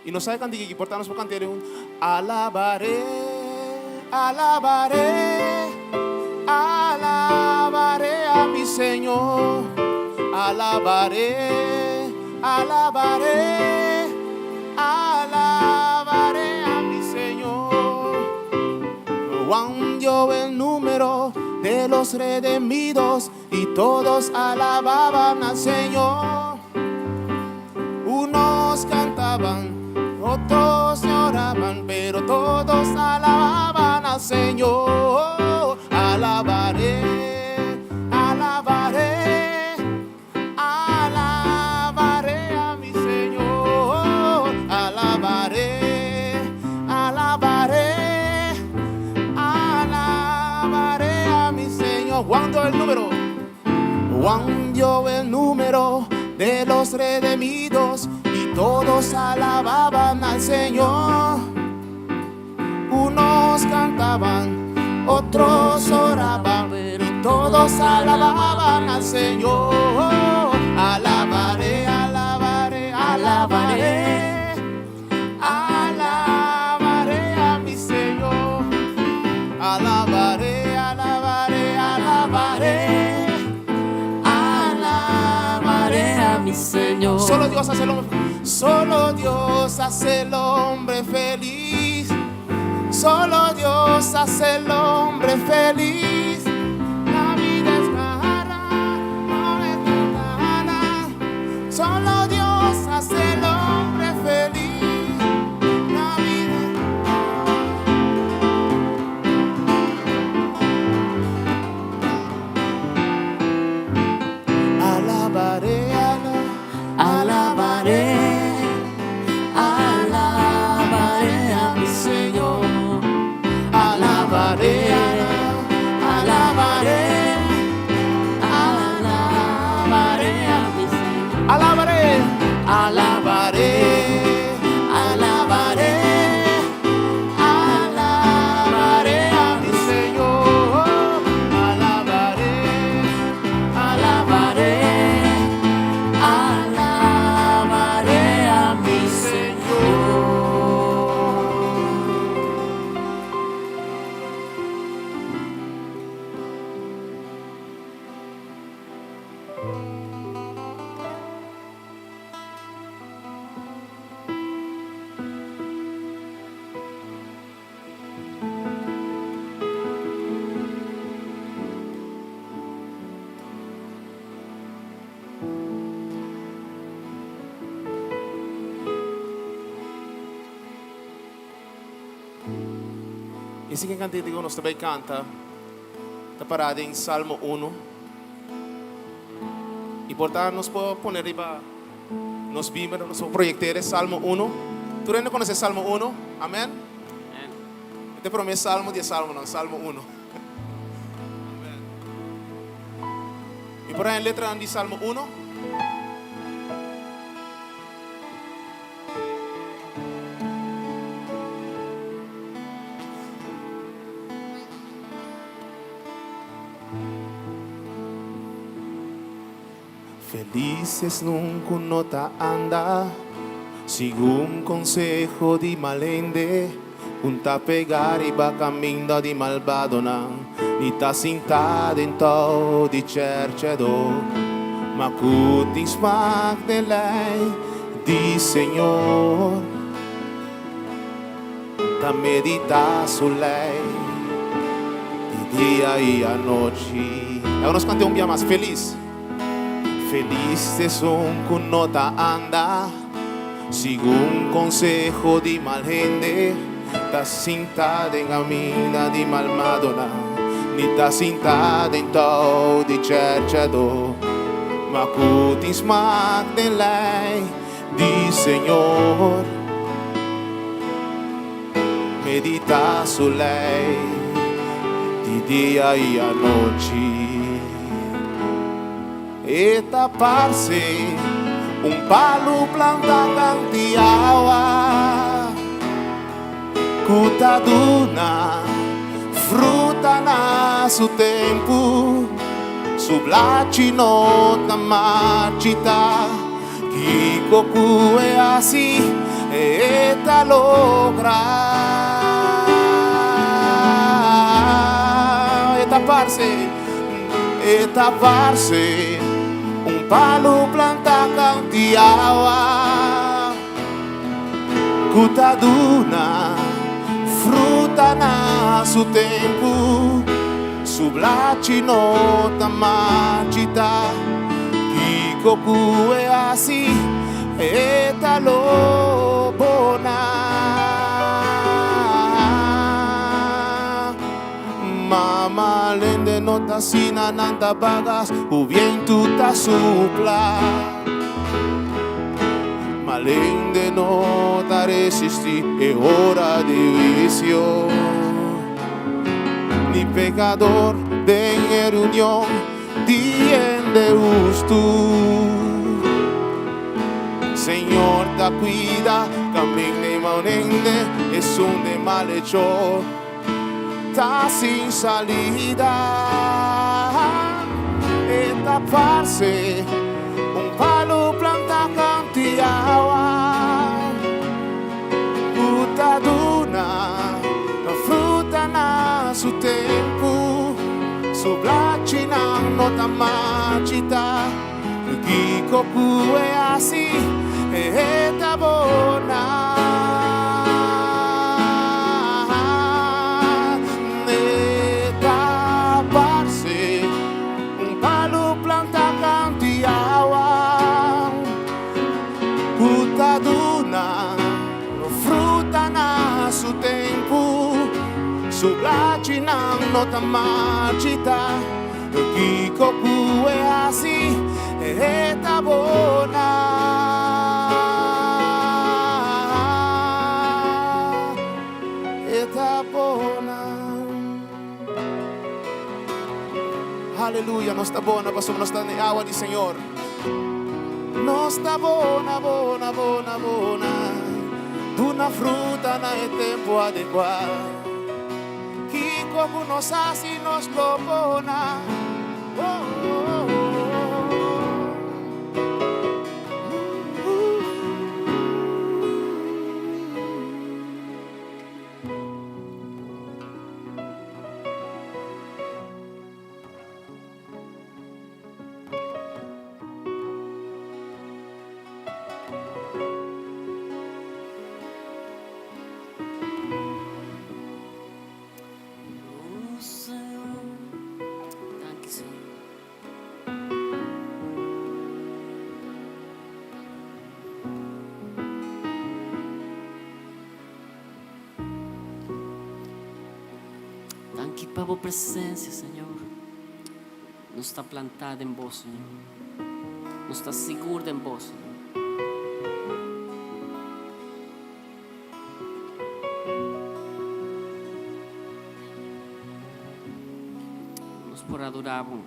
Y no sabe cantar, que portarnos por cantar un alabaré, alabaré, alabaré a mi Señor, alabaré, alabaré, alabaré a mi Señor. Juan dio el número de los redimidos y todos alababan al Señor. Unos cantaban, otros lloraban, pero todos alababan al Señor. Alabaré, alabaré, alabaré a mi Señor. Alabaré, alabaré, alabaré a mi Señor. Juan dio el número, Juan dio el número de los redimidos y todos alababan al Señor. Unos cantaban, otros oraban, y todos alababan al Señor. Alabaré, alabaré, alabaré, alabaré a mi Señor. Alabaré, alabaré, alabaré, alabaré a mi Señor. Solo Dios hace el hombre, solo Dios hace el hombre feliz. Solo Dios hace el hombre feliz. La vida es cara, no es cara. Solo Dios hace el hombre feliz. La vida es... Alabaré, alabaré, alabaré a mi Señor. Alabaré, alabaré, alabaré a mi Señor. Alabaré, alabaré, alabaré, alabaré a mi Señor. Alabaré, alabaré, alabaré a mi Señor. E se quem canta digo, nós também canta. Está parado em Salmo 1. E portanto, nós podemos poner riba nos bímeros, nos proyectores Salmo 1. ¿Tú no conoces Salmo 1? Amén. Este primer Salmo de Salmo, no, Salmo 1. Amén. E por aí a letra de Salmo 1. Felices nunca nota anda, según consejo di malende, un ta pegar e va cammino di malvado ni ta sinta dentro di cercedo, ma cuti smack de lei di Señor, ta medita su lei di dia e a noche. Agora nós cantamos um dia mais feliz. Felices son con nota anda, según consejo di mal gente, ta sinta de gamina di mal madonna, ni ta sinta dentro di cercado, ma cuti smack de lei di Señor, medita su lei di dia e a noche. E taparse un palo plantado de agua, cutaduna, fruta na su tempo, su blaci nota marchita, que cocu é assim, a lograr. Taparse, un palo planta canti agua, cutaduna, fruta na su tempo, su blaci nota magita, Kiko kue asi, eta lo bona. Mama lende nota sina nanta bagas, o viento ta supla. Malende nota resisti, è ora di vicio. Ni pecador de reunión, diende justo. Señor ta cuida, camine maunende, es un de malhechor. Está sin salida, e taparse, un palo planta canti agua, cutaduna, fruta na su tempo, su blaci na nota magita, Kiko kue asi, e tabona. Su blaci nang nota magita, Kiko kue asi, e tabona. E tabona. Aleluia, non sta buona, pastor, non sta nella agua di Signor. Non sta buona, buona, buona, buona. D'una frutta na è tempo adeguato. Como nos hace nos lo pona. Oh, oh, Tanki para a presença, Senhor. Não está plantada em vós, Senhor. Não está segura em vós, Senhor. Nos por adoravam.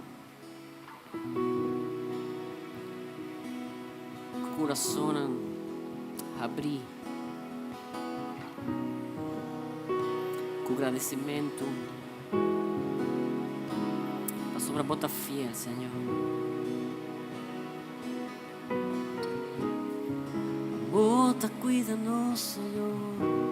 Coração abrir. Com agradecimento. Sobre a bota fiel, Senhor. Bota, cuida-nos, Senhor.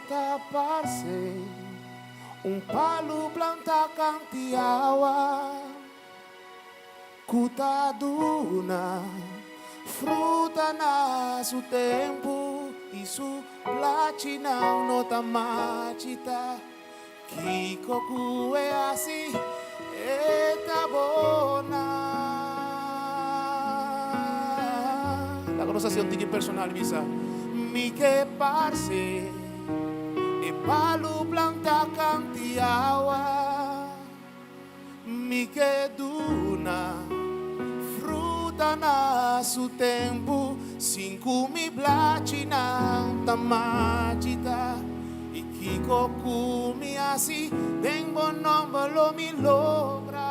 Taparse, un palo planta canti agua, cutaduna, fruta na su tempo, e su blaci na nota magita, Kiko kue asi, e tabona. La conversación tiene personal, visa, mi que parse. Palo planta canti agua, mi que duna, fruta na su tempo, cinco mi blaci na tamagita, e Kiko kumi asi, tengo nombre lo mi logra.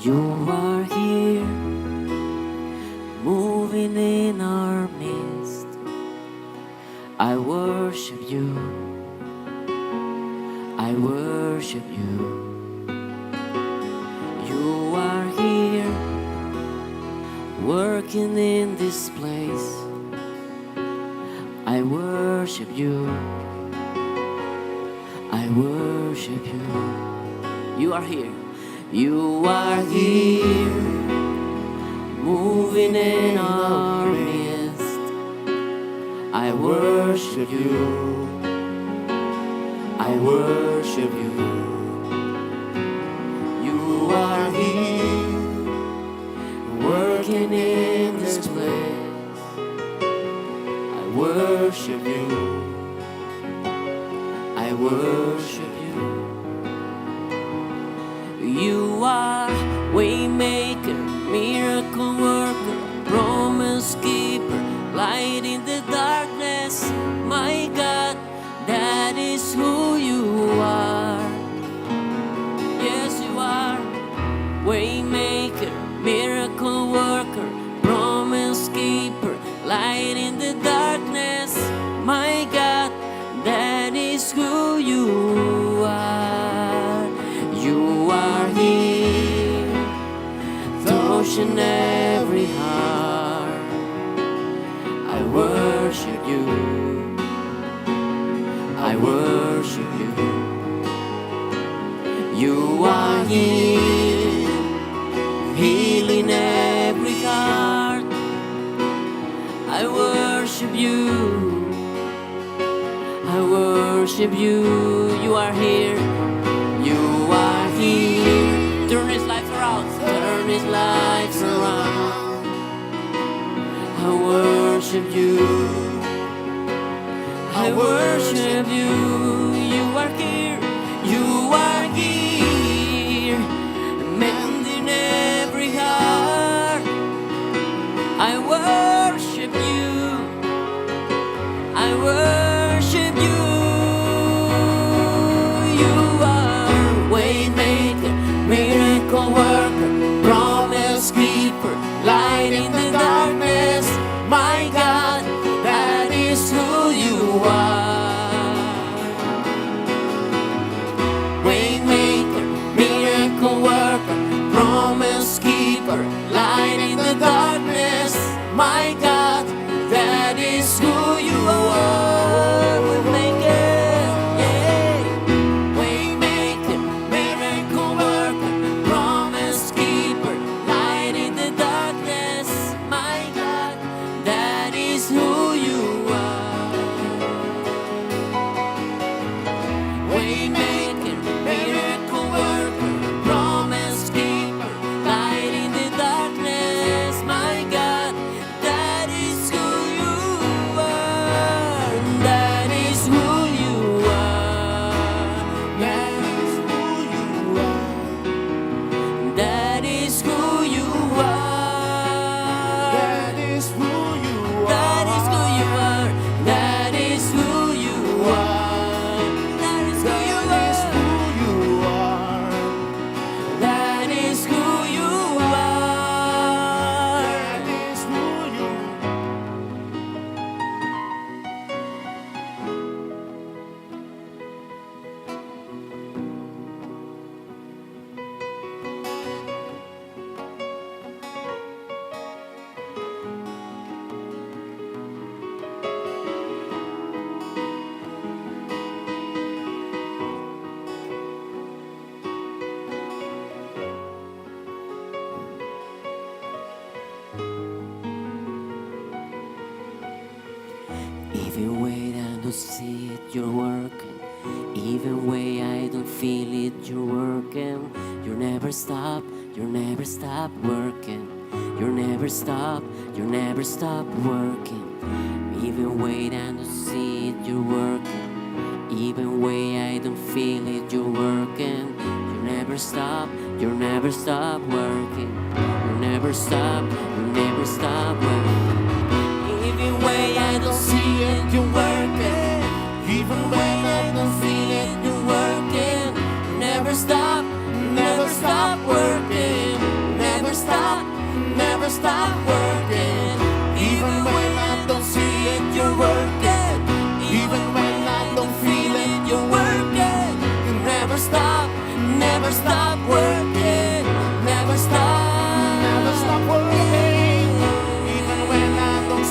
You are here, moving in our midst. I worship you, I worship you. You are here, working in this place. I worship you, I worship you. You are here, you are here, moving in our midst. I worship you, I worship you. You are here, working in this place. I worship you, I worship you. You are waymaker, miracle worker, promise keeper, light in the darkness. My God, that is who you are. Yes, you are waymaker, miracle worker, promise keeper, light in the darkness. My God, that is who you are. You are here, touching every heart. I worship you, I worship you. You are here, healing every heart. I worship you, I worship you. You are here, you are here. Turn his life around, turn his life around. I worship you, I worship you. You are here, you are here, mending every heart. I worship you, I worship you. You are waymaker, miracle worker, promise keeper, light in the darkness. My God, that is who you are. Waymaker, miracle worker, promise keeper, light in the darkness. My God, that is who you are. Waymaker, yeah. Waymaker, miracle worker, promise keeper, light in the darkness. My God, that is who you are. Waymaker, miracle worker, promise keeper, light in the darkness. My God, that is who you are. That is who you are. That is who you are. That is who you are. That is who you are. That is who you are. That is who you are. That is who you are. That is who you are. That is who you are. That is who you Even when I don't see it, you're working. Even when I don't feel it, you're working. You never stop, you never stop working. You never stop, you never stop working. Even when I don't see it, you're working. Even when I don't feel it, you're working. You never stop, you never stop working. You never stop, you never stop working. Even when I don't see it, you're working. Even when I don't feel it, you're working. You never stop working.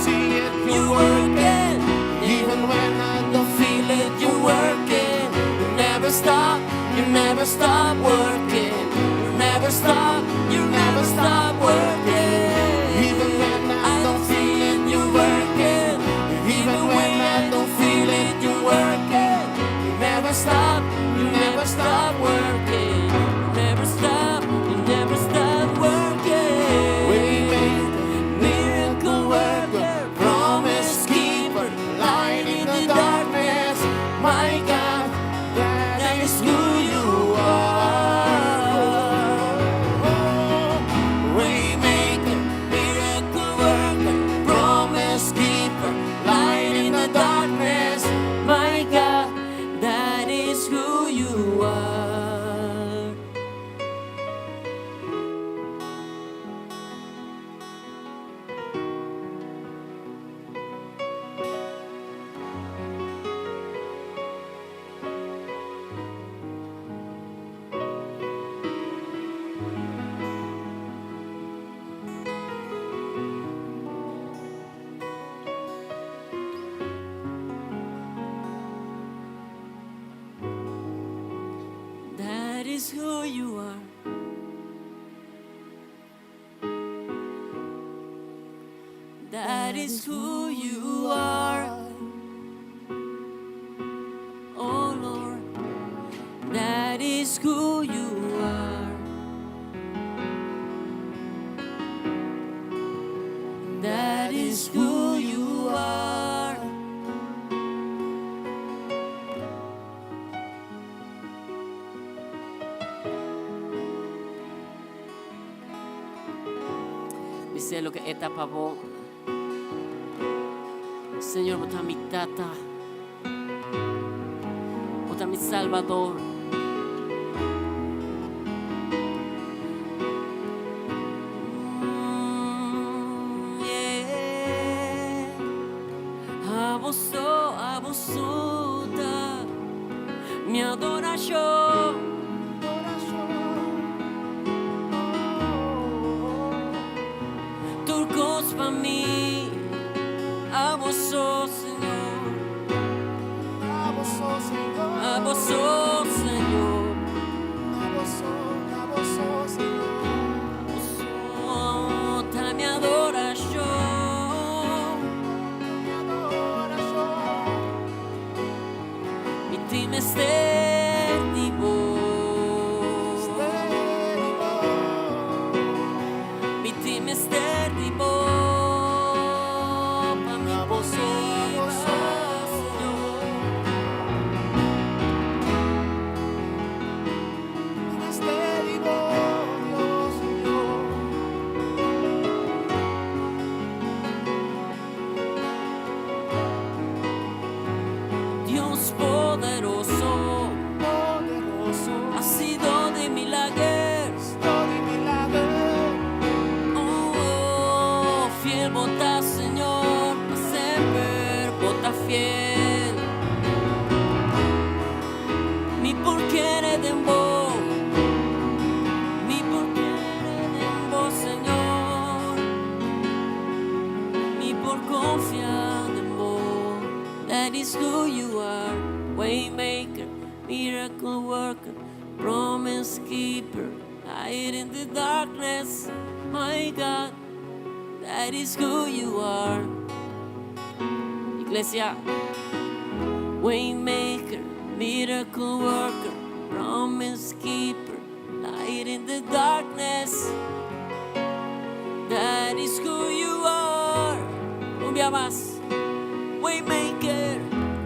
see it, you're you're working. working. Even when I don't feel it, you're working. You never stop, you never stop working. You never stop, you never stop working. Even when I don't feel it, you're working. even when I don't feel it, you're working. You never stop, you never stop working. You never stop, you never stop working. Waymaker, Miracle worker, promise keeper, light in the darkness. My God, that is who you are. Waymaker, miracle worker, promise keeper, light in the darkness. My God, that is who you are. That is who you are. That is who you are. Oh Lord, that is who you are. That is who you are. Dice lo que etapa bo. Señor, vos mi tata. Vos mi Salvador. Yeah. A vos da mi adoración. Turcos para mí, a vos sos, Señor, a vos, oh Señor, a vos sos, Señor, a vos, Señor. a vos sos, ta mi adoración, Mi adoración, y ti me estés vivo, y ti me estés vivo, pa mi a vos, vida, Señor. estéril, Dios mío. Dios poderoso, Poderoso, ha sido de milagros. todo milagro. Oh, fiel bota, Señor, para sempre bota fiel. Mi porque eres de vos, mi porque eres de vos, Señor. Mi por confiar en vos. That is who you are, waymaker, miracle worker, promise keeper, light in the darkness. My God, that is who you are. Iglesia, waymaker, miracle worker, promise keeper, light in the darkness. That is who you are. Un día más. Waymaker,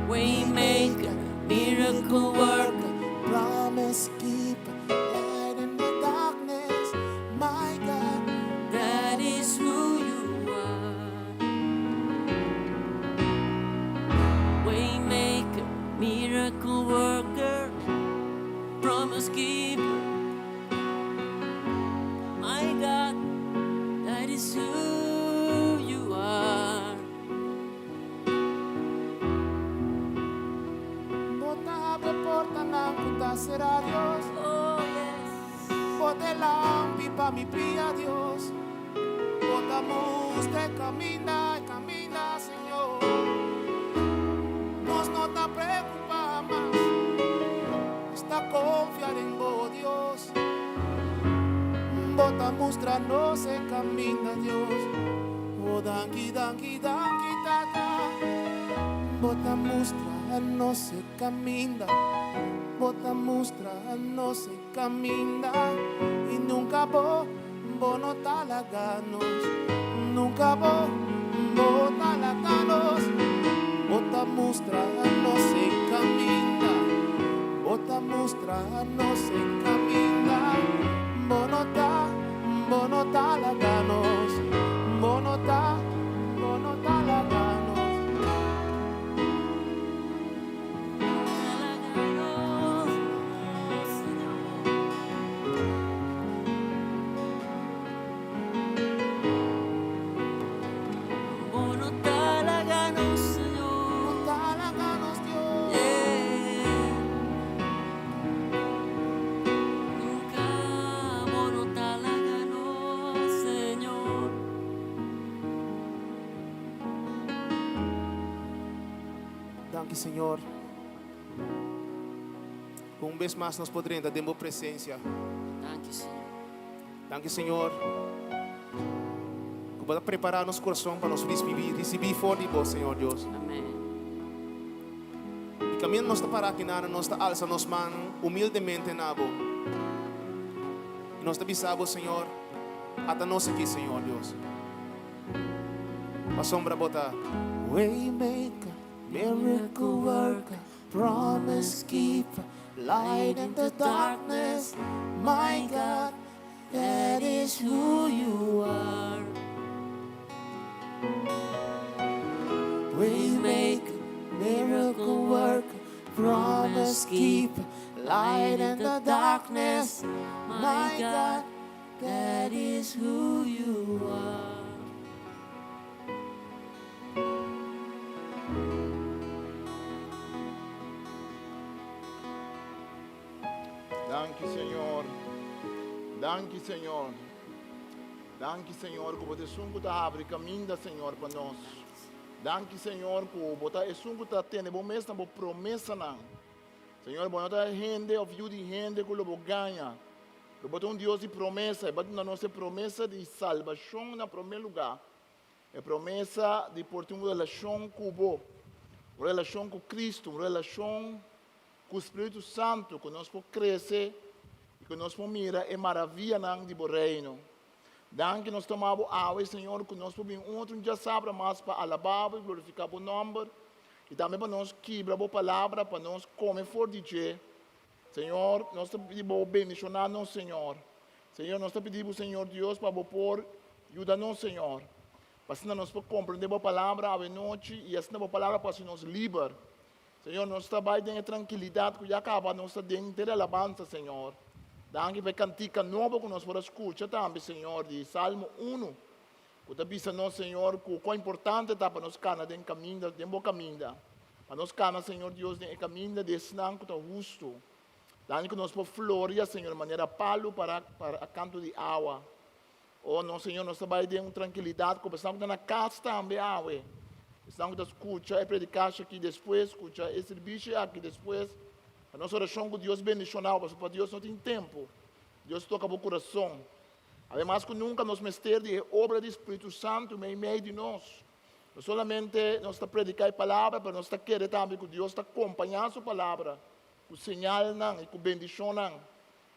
waymaker, miracle worker. Promise keeper, light in the darkness. My God, That is who you are. Waymaker, miracle worker, promise keeper. My God, that is who you are. bota abre porta ng kuta será Dios. Oh yes. Bote lampi pa mi pia Dios. Bota mus que camina y camina. muestra no se camina, Dios. Oh, danki, danki, danki, tata. Bota muestra no se camina. Bota muestra no se camina. Y nunca vos no talaganos. Nunca vos talaganos. Bota muestra no se camina. Bota muestra no se camina. Bonota laganos. Bonota laganos. Danke, Senhor. Uma vez mais nós podemos dar a presença. Danke, Senhor. Danke, Senhor. Que para preparar nosso coração para nós receber fora de vós, Senhor Deus. Amém. E caminho nós está para aqui, nós está alça nos mãos humildemente na bo. E nós está bisabo, Senhor, até nós aqui, Senhor Deus. A sombra bota. Waymaker, miracle worker, promise keeper, light in the darkness. My God, that is who you are. Waymaker, miracle worker, promise keeper, light in the darkness. My God, that is who you are. Danke, Senhor. Danke, Senhor. Danke, Senhor, que você sungo tá abre caminho, Senhor, para nós. Danke, Senhor, que você sungo tá tendo bom mês na boa promessa não. Senhor, bom tá rende, of you de rende que lobo ganha. Que botou Deus de promessa, e botou na nossa promessa de salvação na primeiro lugar. É promessa de portar uma relação com o bom, uma relação com Cristo, uma relação com o Espírito Santo, que nós podemos crescer e que nós podemos mirar a maravilha do reino. Danke nós tomamos água, Senhor, que nós podemos outro dia saber mais para alabar e glorificar o nome. E também para nós quebrar a palavra, para nós comer fora de dia. Senhor, nós te pedimos bendicionar nós, Senhor. Senhor, nós te pedimos, Senhor Deus, para pôr ajuda-nos, Senhor. Para assim nós podemos compreender a palavra à noite e assim a palavra para se nos livrar. Senhor, nós trabalhamos em tranquilidade, que já acaba, nós temos de alabança, Senhor. Danke para cantica nova que nós podemos escutar também, Senhor, de Salmo 1. Que te pisa nós, Senhor, que o importante está para nós canar em caminho, em bom caminho. Para nós canar, Senhor Deus, em caminho de senão que está justo. Danke que nós podemos florir, Senhor, de maneira palo para a canto de água. Oh, não, Senhor, nós trabalhamos em tranquilidade, que estamos na casa também, água. Estamos a escutar e predicar aqui depois, escutar esse serviço aqui depois. A nossa oração com Deus bendicional, para Deus não tem tempo. Deus toca o coração. Ademais que nunca nos mestre de obra do Espírito Santo em meio de nós. Não solamente nós está predicar a palavra, mas nós está querer também que Deus está acompanhando a sua palavra. Com sinal não, e com bendição não.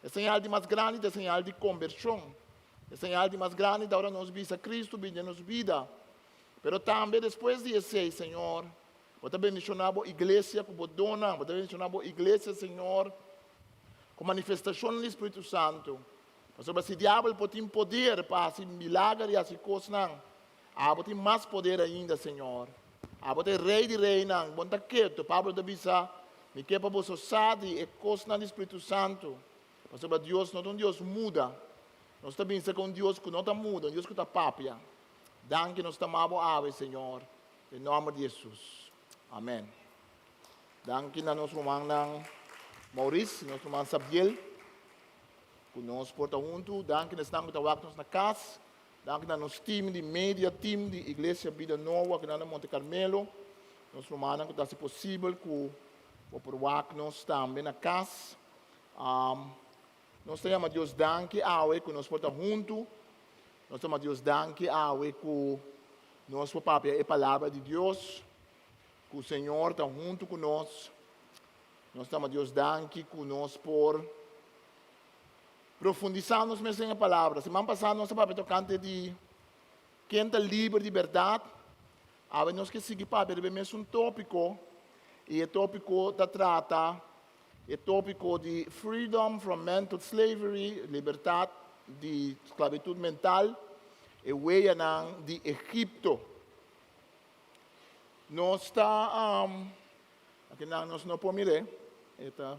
É sinal de mais grande, é sinal de conversão. É sinal de mais grande, da hora nós visa Cristo, bem nos vida. Pero também depois de esse, Senhor, vou te bendicionar a igreja com a dona, vou te bendicionar a igreja, Senhor, com manifestação do Espírito Santo. Mas se o diabo pode ter poder para fazer milagre e assim coisas, não. Pode ter mais poder ainda, Senhor. Pode ter rei de rei, não. Bom, tá quieto, Pablo te avisa, me quer para você sabe e coisas do Espírito Santo. Mas Deus não é um Deus muda. Nós também com um Deus que não está muda, um Deus que está papia. Danke nós tomamos água, Senhor. Em nome de Jesus. Amém. Danke na nosso irmão Maurício, nosso irmão Sabiel. Que nós portamos junto. Danke nós estamos na casa. Danke na nosso time de mídia, time de Igreja Vida Nova, que na Monte Carmelo. Nosso irmão que está se possível, que o provar que nós estamos na casa. Nós temos Deus danke água, que nós portamos junto. Nós estamos, Deus, danke awe que nosso papai é a palavra de Deus, que o Senhor está junto conosco. Nós estamos, Deus, danke conosco por profundizar nos mesmos em palavra. Semana passada, nosso papai tocante de quem está livre de verdade. Agora, nós que seguimos, papai, é mesmo tópico, e o tópico trata o tópico de freedom from mental slavery, liberdade de esclavitud mental, e o de Egipto. Nós está, aqui nós não podemos mirar,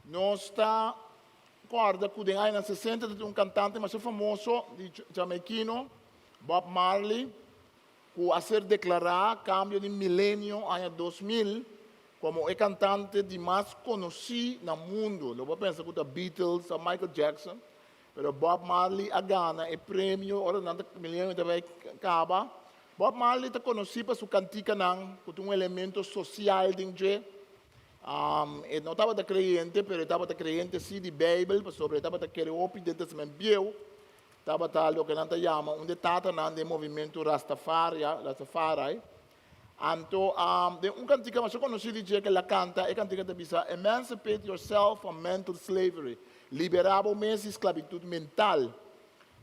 nós está, guarda que em anos 60 de um cantante mais famoso, de jamaicano, Bob Marley, que a ser declarar cambio de milênio, ano 2000, como o cantante de mais conhecido no mundo. Não vou pensar que os Beatles, ou Michael Jackson, mas Bob Marley a ganha o prêmio, ora não milênio também acaba. Bob Marley está conhecido por sua cantica, que um elemento social dentro. Ele não estava crente, mas estava crente sim de Bíblia, sobre estava querendo ouvir dentro do meu bio. Estava o que nós chamamos, onde está o movimento Rastafari. Então, um cantiga mais conhecido que ela canta, é cantiga que diz: Emancipate yourself from mental slavery. Liberar a esclavitud mental.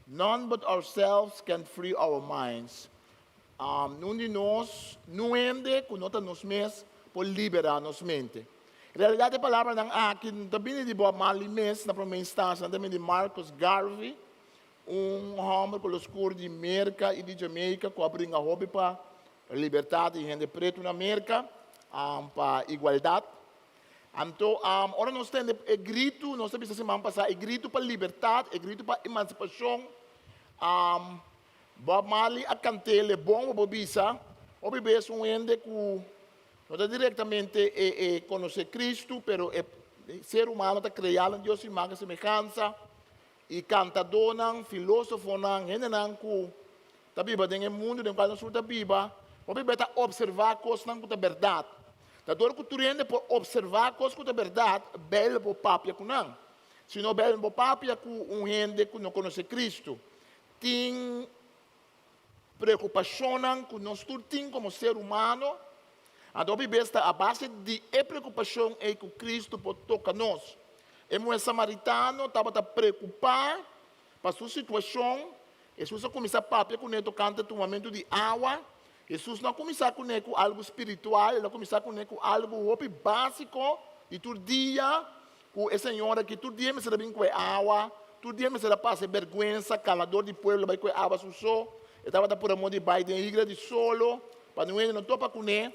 None but ourselves can free our minds. Num de nós, não ende com nós mesmos por liberar nossa mente. Em realidade, a palavra não aqui também de Bob Marley mesmo, na primeira instância, também de Marcus Garvey, um homem com os cores de América e de Jamaica, que abriu a hobby para a liberdade de gente preta na América, para a igualdade. Então, agora nós temos o grito, nós temos semana passada, o grito para a liberdade, o grito para a emancipação. Bob Marley a cantar é bom, o bobisa, o bebê é um ende que não está diretamente conhecer Cristo, mas o ser humano está criado em Deus imagem e semelhança, e cantador, filósofo, gente que está viva no mundo, no qual nós estamos viva, o bebê está observar coisas que são verdade. Da dor que tu rende por observar coisas que é verdade, belo por papia com não. Se não belo por papia com um rende que não conhece Cristo, tem preocupação que nós temos como ser humano. Então, a base de preocupação é que Cristo pode tocar nós. E um samaritano estava preocupado para a sua situação. Jesus começou a papia com ele tocando o momento de água. Jesus não começou com ele com algo espiritual, ele começou com ele com algo básico. E todo dia, com a senhora que todo dia me serve com água, todo dia me serve passar vergonha, calador de povo, vai com água sujo. Eu estava por amor de pai, de igreja de solo, para não topa com ele.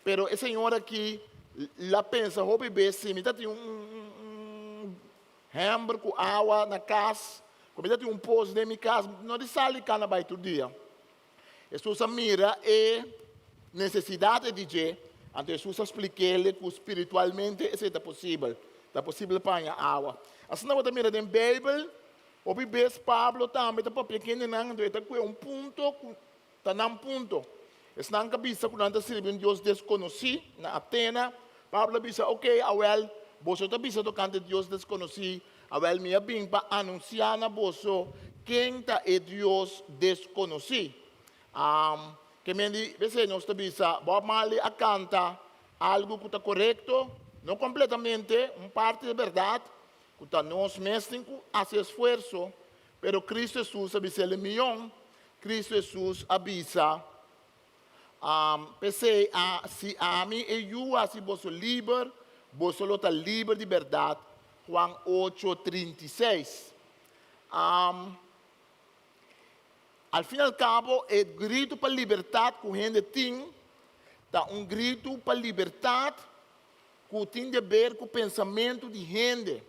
Pero a senhora que lá pensa, vou beber sim, me dá hambúrguer com água na casa, me dá um poço de minha casa, não de sal e cana vai todo dia. Jesus mira e necessidade de Deus, então Jesus explica-lhe que espiritualmente isso é possível para a água. Assim nós mira na Bíblia, o bebê Pablo também está pequeno, então está com um ponto, está num ponto. Esse não cabeça quando anda servindo Deus desconhecido na Atena, Pablo disse, ok, awel, você está bisa tocando Deus desconhecido, awel minha bem para anunciar na bolso quem está é Deus desconhecido. Que me diz, nós está Bob Marley a canta algo que está correto, não completamente, parte de verdade, que está nós mesmos a esforço, pero Cristo Jesus avisa ele milhão, Cristo Jesus avisa, pensei, se a mim e eu, se você livre, você está livre de verdade, Juan 8:36. Al fim e al cabo, o grito para a liberdade que a gente tem, é um grito para a liberdade que tem a ver com o pensamento de gente.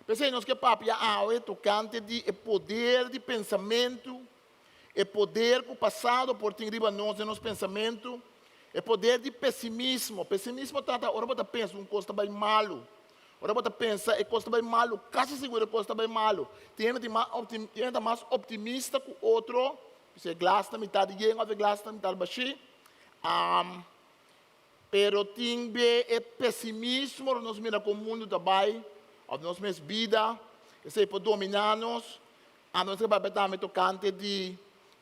Pensei, nós que papo já é tocante de poder de pensamento, o poder que o passado por ter riba nós em nosso pensamento, o poder de pessimismo. Pessimismo trata, ora você pensa, uma coisa bem malo. Ora você pensa, é coisa bem malo, quase seguro é coisa bem malo. Tem gente mais optimista que o outro, se glass na metade de a glass na metade baixo. Pero tem o pessimismo, nós mira com o mundo também, a nossa vida, que se pode dominar-nos. A nós que também tocante de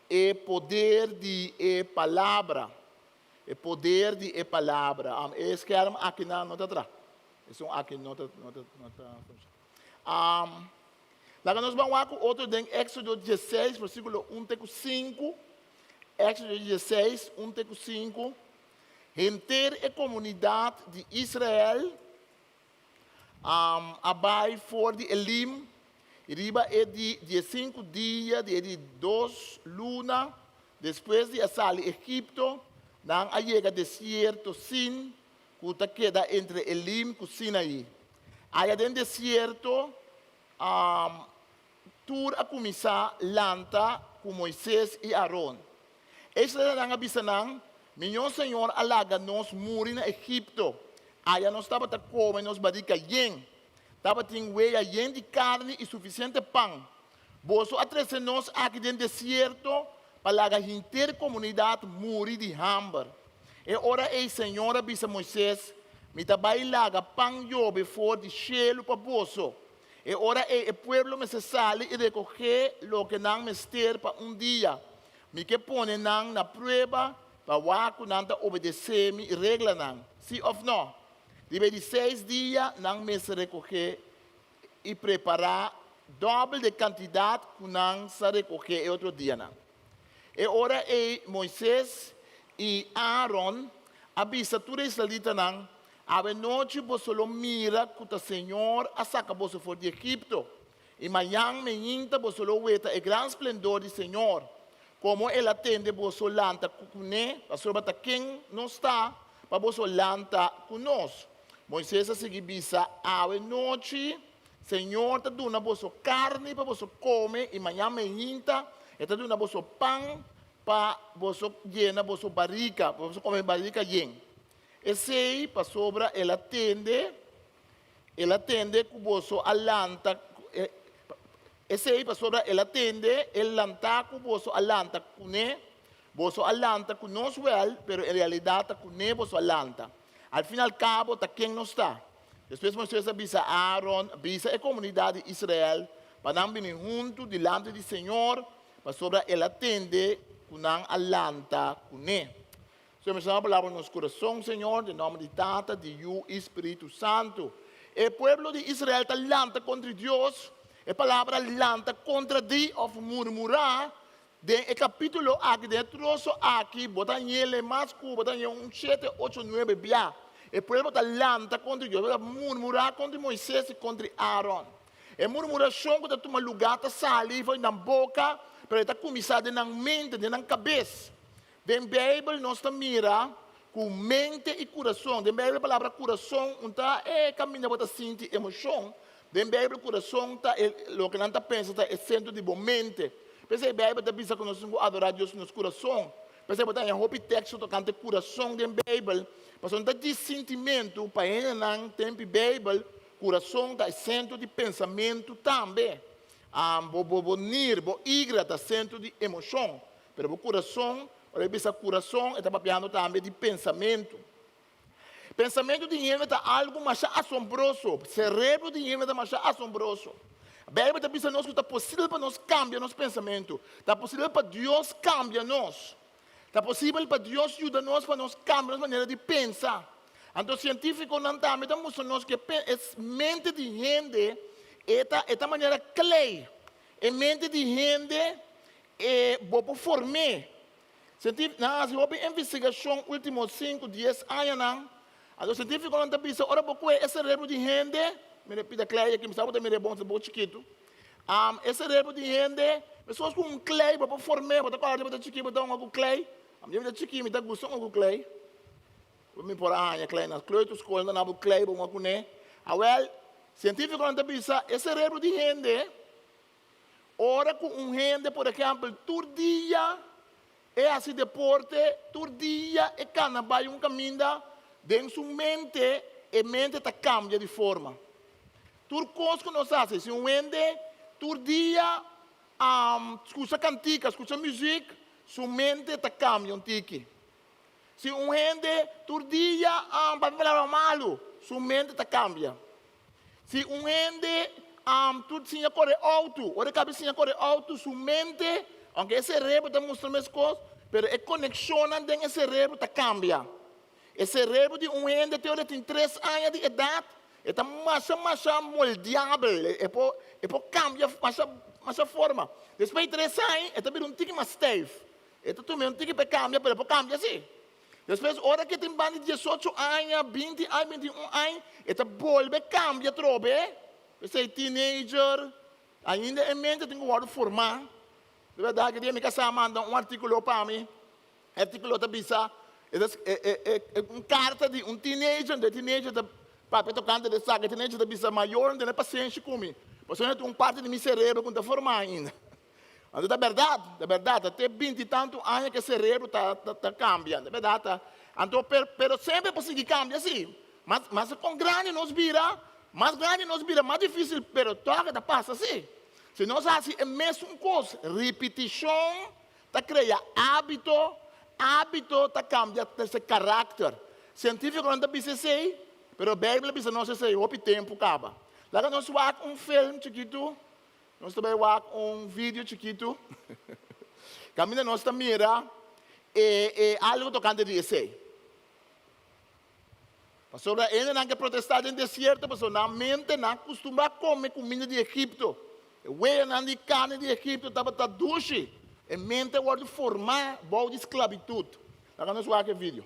o poder de palavra. O poder de palavra. Esse que era aqui na nota atrás. Esse é aqui nota. Lá nós vamos lá com outro em Éxodo 16, versículo 1 até 5. Éxodo 16, 1 até 5. Inteira a comunidade de Israel abai for de Elim. Riba é de 5 dias, de 2 lunas, depois de sair Egipto, não chega deserto Sin, que queda entre Elim e Sinaí. Aí dentro do deserto, tur a começar lanta com Moisés e Arão. Esta é a visão, meu Senhor alaga nos muri na Egipto. Aí nós estava a comer nos badica yen. Estava tendo weia yen de carne e suficiente pão. Boso atrese nós aqui dentro do deserto para a inteira comunidade muri de hambre. E ora o Senhor avisa Moisés, me trabalha laga pão jobe fora de gelo para boso. E ora o pueblo me se sale e recoge lo que não me ester para dia. Me que pone não na prova para waku não obedecer me regra não. Sim ou não? De 6 dias, não me se recoger e preparar dobro de quantidade que não se recoger outro dia. Não. E ora Moisés e Aaron avisa tudo israelita não. A noite você lo mira que o Senhor a saca você fora de Egipto. E amanhã menina você lo veta o grande esplendor do Senhor. Como ele atende você lanta com ele, a sua bata quem não está, para você lanta conosco. Moisés a seguir bisa a noite, Senhor está dando você carne para você comer e amanhã menina está dando você pão para você llenar você barriga, para você comer barriga yen. Esse aí para sobra ele atende com você alanta. Esse aí para sobra ele atende, ele lanta com você alanta com ele, você alanta com nós well, pero em realidade com ele você alanta. Al fin e al cabo, está quem não está. Depois Moisés avisa Aaron, avisa a comunidade de Israel, para não vir junto diante do Senhor, para sobre ele atende com não alanta com ele. Senhor, me chama a palavra no nosso coração, Senhor, em nome de Tata, de Yu e Espírito Santo. O povo de Israel está lanta contra Deus, a palavra lanta contra Deus, ou murmurar, o capítulo aqui, dentro aqui, botar ele mais curto, botar 7, 8, 9, bia. O povo está lanta contra Deus, está murmurar contra Moisés e contra Aaron. A murmuração que está tomando lugar, está saliva na boca, para está começando na mente, na cabeça. Dentro da Bíblia, nós estamos mira com mente e coração. Dentro da Bíblia, a palavra coração, está caminho para sentir emoção. Dentro da Bíblia, coração, está o que não está pensando, está centro de mente. Pensei a Bíblia está dizendo que nós temos que adorar Deus no nosso coração. Pensei que tem um texto tocante coração da Bíblia. Mas não está de sentimento, para ele não tem Bíblia, coração está centro de pensamento também. Bo igra está centro de emoção. Mas o coração, olha esse coração está papiando também de pensamento. Pensamento de ninguém está algo mais assombroso. Cerebro de ninguém está mais assombroso. A Bíblia está dizendo que está possível para nós cambiar nosso pensamento. Está possível para Deus cambiar nós. Está possível para Deus ajudar nós para nós cambiar nossa maneira de pensar. Então, científico não está mostrando que a mente de gente esta maneira clay. A mente de gente é boa formar. Científico, se houve investigação últimos 5, 10 anos, então científico não está dizendo, ora, porque esse cerebro de gente, me repita clay, aqui me sabe que me é bom, é bom chiquito. Esse cerebro de gente, pessoas com clay, para formar, para falar de chiquito, para dar um clay. A minha vida chiquinha, me dá gosto de um clay. Vou me pôr a clay nas cloitos, escolhendo na clay, para uma cune. Científico não está dizendo, esse cerebro de gente, ora com gente, por exemplo, todo dia, é assim deporte, todo dia, é canabá, um caminho, dentro de sua mente, a mente está cambia de forma. Tudo coisa que nós fazemos, se um mente, todo dia, escuta cantica, escuta música, sua mente está cambia um tique. Se um gente, todo dia, para falar malo, sua mente está cambia. Se um gente tú tinha correr auto, ora cabeça tinha correr auto, sua mente, aunque esse cerebro está mostrando as coisas, pero a conexão dentro do cerebro está cambia. O cerebro de gente tem 3 anos de idade, está mais moldeável, cambia mais forma. Depois de 3 anos, está vira tique mais steve. Está também tique para cambiar, pero cambia assim. Depois, hora que tem banda de 18 anos, 20 anos, 21 anos, está volve cambia trobe. Você é teenager, ainda em mente tem que formar. De verdade, que dia me casa manda artículo para mim. Artículo da bisa, é carta de teenager da papai tocando de saga, teenager da bisa maior, não é paciente comigo. Você não tem parte de meu cérebro que está formar ainda. Mas é verdade, até 20 e tantos anos que o cérebro está cambiando, é verdade. Então, pero sempre é possível que cambie assim. Mas com grande nos vira, mais difícil, pero toca da passa assim. Se nós assim, é mesmo coisa, repetição, está criando hábito está cambiando esse caráter. Científico não está pensando, pero a Bíblia pensa não sei, o tempo acaba. Lá nós vamos filme chiquito, nós também vamos vídeo chiquito. Caminha nós também mira algo tocante de esse. Pastor, ainda não quer protestar no deserto, pastor, na mente não costuma comer comida de Egipto. O não de carne de Egipto estava duche. A mente vai formar boa de esclavitud. Lá nós vamos ver vídeo.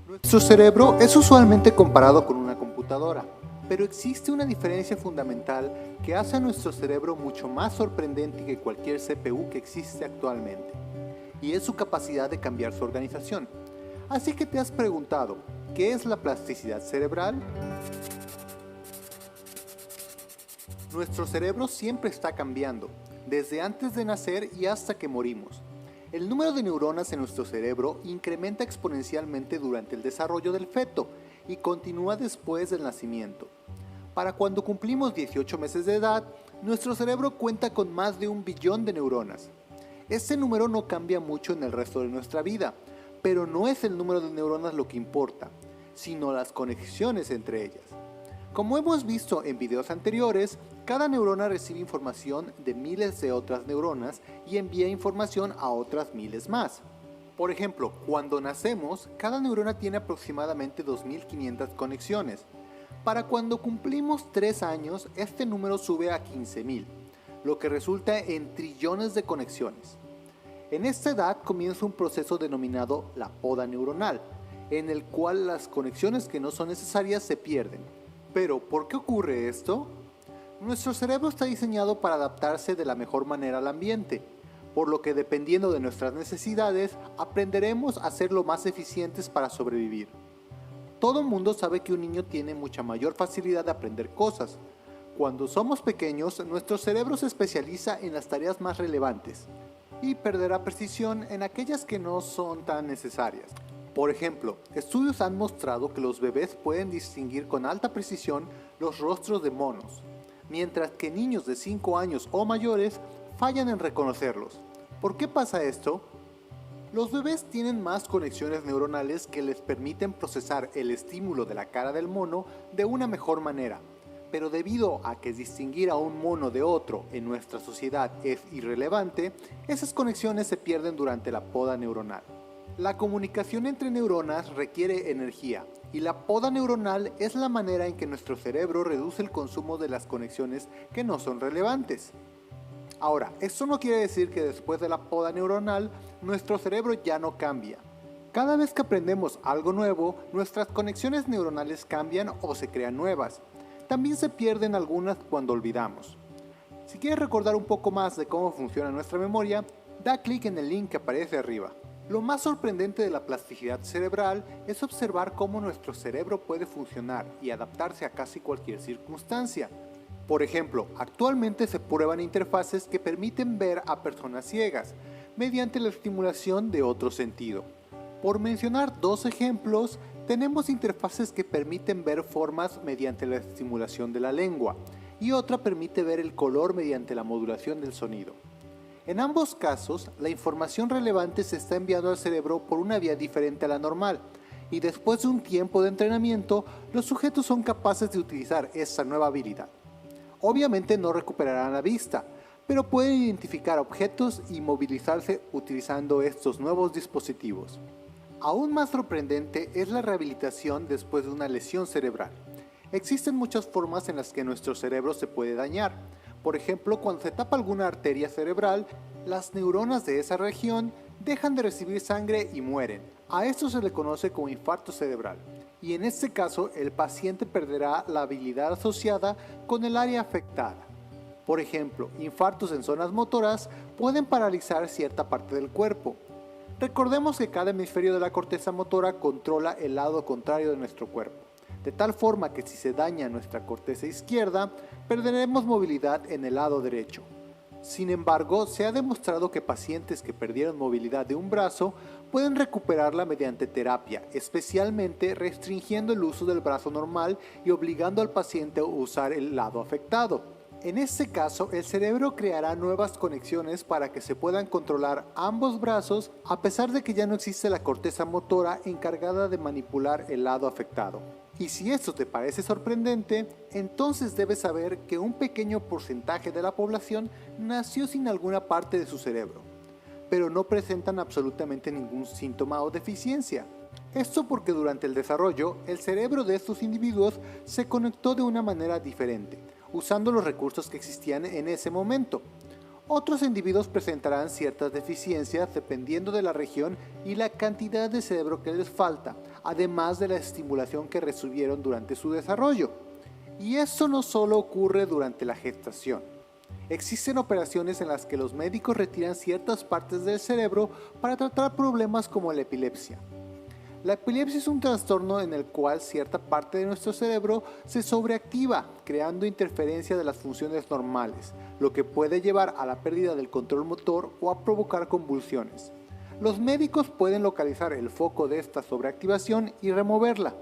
Nuestro cerebro es usualmente comparado con una computadora, pero existe una diferencia fundamental que hace a nuestro cerebro mucho más sorprendente que cualquier CPU que existe actualmente, y es su capacidad de cambiar su organización. Así que te has preguntado, ¿qué es la plasticidad cerebral? Nuestro cerebro siempre está cambiando, desde antes de nacer y hasta que morimos. El número de neuronas en nuestro cerebro incrementa exponencialmente durante el desarrollo del feto y continúa después del nacimiento. Para cuando cumplimos 18 meses de edad, nuestro cerebro cuenta con más de 1 billón de neuronas. Este número no cambia mucho en el resto de nuestra vida, pero no es el número de neuronas lo que importa, sino las conexiones entre ellas. Como hemos visto en videos anteriores, cada neurona recibe información de miles de otras neuronas y envía información a otras miles más. Por ejemplo, cuando nacemos, cada neurona tiene aproximadamente 2500 conexiones. Para cuando cumplimos 3 años, este número sube a 15000, lo que resulta en trillones de conexiones. En esta edad comienza un proceso denominado la poda neuronal, en el cual las conexiones que no son necesarias se pierden. Pero, ¿por qué ocurre esto? Nuestro cerebro está diseñado para adaptarse de la mejor manera al ambiente, por lo que dependiendo de nuestras necesidades, aprenderemos a ser lo más eficientes para sobrevivir. Todo mundo sabe que un niño tiene mucha mayor facilidad de aprender cosas. Cuando somos pequeños, nuestro cerebro se especializa en las tareas más relevantes y perderá precisión en aquellas que no son tan necesarias. Por ejemplo, estudios han mostrado que los bebés pueden distinguir con alta precisión los rostros de monos, mientras que niños de 5 años o mayores fallan en reconocerlos. ¿Por qué pasa esto? Los bebés tienen más conexiones neuronales que les permiten procesar el estímulo de la cara del mono de una mejor manera, pero debido a que distinguir a un mono de otro en nuestra sociedad es irrelevante, esas conexiones se pierden durante la poda neuronal. La comunicación entre neuronas requiere energía, y la poda neuronal es la manera en que nuestro cerebro reduce el consumo de las conexiones que no son relevantes. Ahora, esto no quiere decir que después de la poda neuronal, nuestro cerebro ya no cambia. Cada vez que aprendemos algo nuevo, nuestras conexiones neuronales cambian o se crean nuevas. También se pierden algunas cuando olvidamos. Si quieres recordar un poco más de cómo funciona nuestra memoria, da clic en el link que aparece arriba. Lo más sorprendente de la plasticidad cerebral es observar cómo nuestro cerebro puede funcionar y adaptarse a casi cualquier circunstancia. Por ejemplo, actualmente se prueban interfaces que permiten ver a personas ciegas mediante la estimulación de otro sentido. Por mencionar dos ejemplos, tenemos interfaces que permiten ver formas mediante la estimulación de la lengua y otra permite ver el color mediante la modulación del sonido. En ambos casos, la información relevante se está enviando al cerebro por una vía diferente a la normal, y después de un tiempo de entrenamiento, los sujetos son capaces de utilizar esta nueva habilidad. Obviamente no recuperarán la vista, pero pueden identificar objetos y movilizarse utilizando estos nuevos dispositivos. Aún más sorprendente es la rehabilitación después de una lesión cerebral. Existen muchas formas en las que nuestro cerebro se puede dañar. Por ejemplo, cuando se tapa alguna arteria cerebral, las neuronas de esa región dejan de recibir sangre y mueren. A esto se le conoce como infarto cerebral. Y en este caso, el paciente perderá la habilidad asociada con el área afectada. Por ejemplo, infartos en zonas motoras pueden paralizar cierta parte del cuerpo. Recordemos que cada hemisferio de la corteza motora controla el lado contrario de nuestro cuerpo, de tal forma que si se daña nuestra corteza izquierda, perderemos movilidad en el lado derecho. Sin embargo, se ha demostrado que pacientes que perdieron movilidad de un brazo pueden recuperarla mediante terapia, especialmente restringiendo el uso del brazo normal y obligando al paciente a usar el lado afectado. En este caso, el cerebro creará nuevas conexiones para que se puedan controlar ambos brazos a pesar de que ya no existe la corteza motora encargada de manipular el lado afectado. Y si esto te parece sorprendente, entonces debes saber que un pequeño porcentaje de la población nació sin alguna parte de su cerebro, pero no presentan absolutamente ningún síntoma o deficiencia. Esto porque durante el desarrollo, el cerebro de estos individuos se conectó de una manera diferente, usando los recursos que existían en ese momento. Otros individuos presentarán ciertas deficiencias dependiendo de la región y la cantidad de cerebro que les falta, además de la estimulación que recibieron durante su desarrollo. Y esto no solo ocurre durante la gestación. Existen operaciones en las que los médicos retiran ciertas partes del cerebro para tratar problemas como la epilepsia. La epilepsia es un trastorno en el cual cierta parte de nuestro cerebro se sobreactiva, creando interferencia de las funciones normales, lo que puede llevar a la pérdida del control motor o a provocar convulsiones. Los médicos pueden localizar el foco de esta sobreactivación y removerla.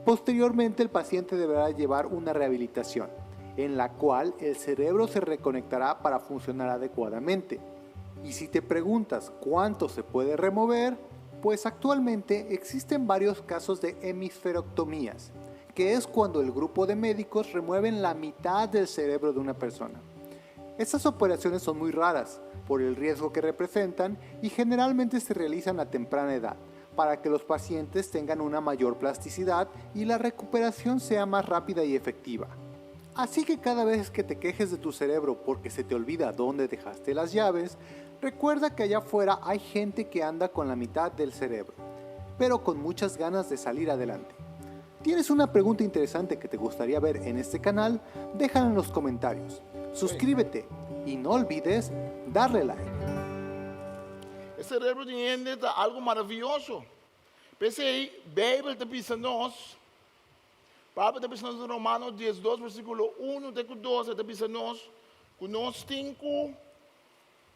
Posteriormente, el paciente deberá llevar una rehabilitación, en la cual el cerebro se reconectará para funcionar adecuadamente. Y si te preguntas cuánto se puede remover, pues actualmente existen varios casos de hemisferectomías, que es cuando el grupo de médicos remueven la mitad del cerebro de una persona. Estas operaciones son muy raras por el riesgo que representan y generalmente se realizan a temprana edad para que los pacientes tengan una mayor plasticidad y la recuperación sea más rápida y efectiva. Así que cada vez que te quejes de tu cerebro porque se te olvida dónde dejaste las llaves, recuerda que allá afuera hay gente que anda con la mitad del cerebro, pero con muchas ganas de salir adelante. ¿Tienes una pregunta interesante que te gustaría ver en este canal? Déjala en los comentarios. Suscríbete y no olvides darle like. El cerebro tiene algo maravilloso. Pensei, Bíblia está pensando Pablo está pensando en Romanos 12, versículo 1 até 12, está pensando que nós temos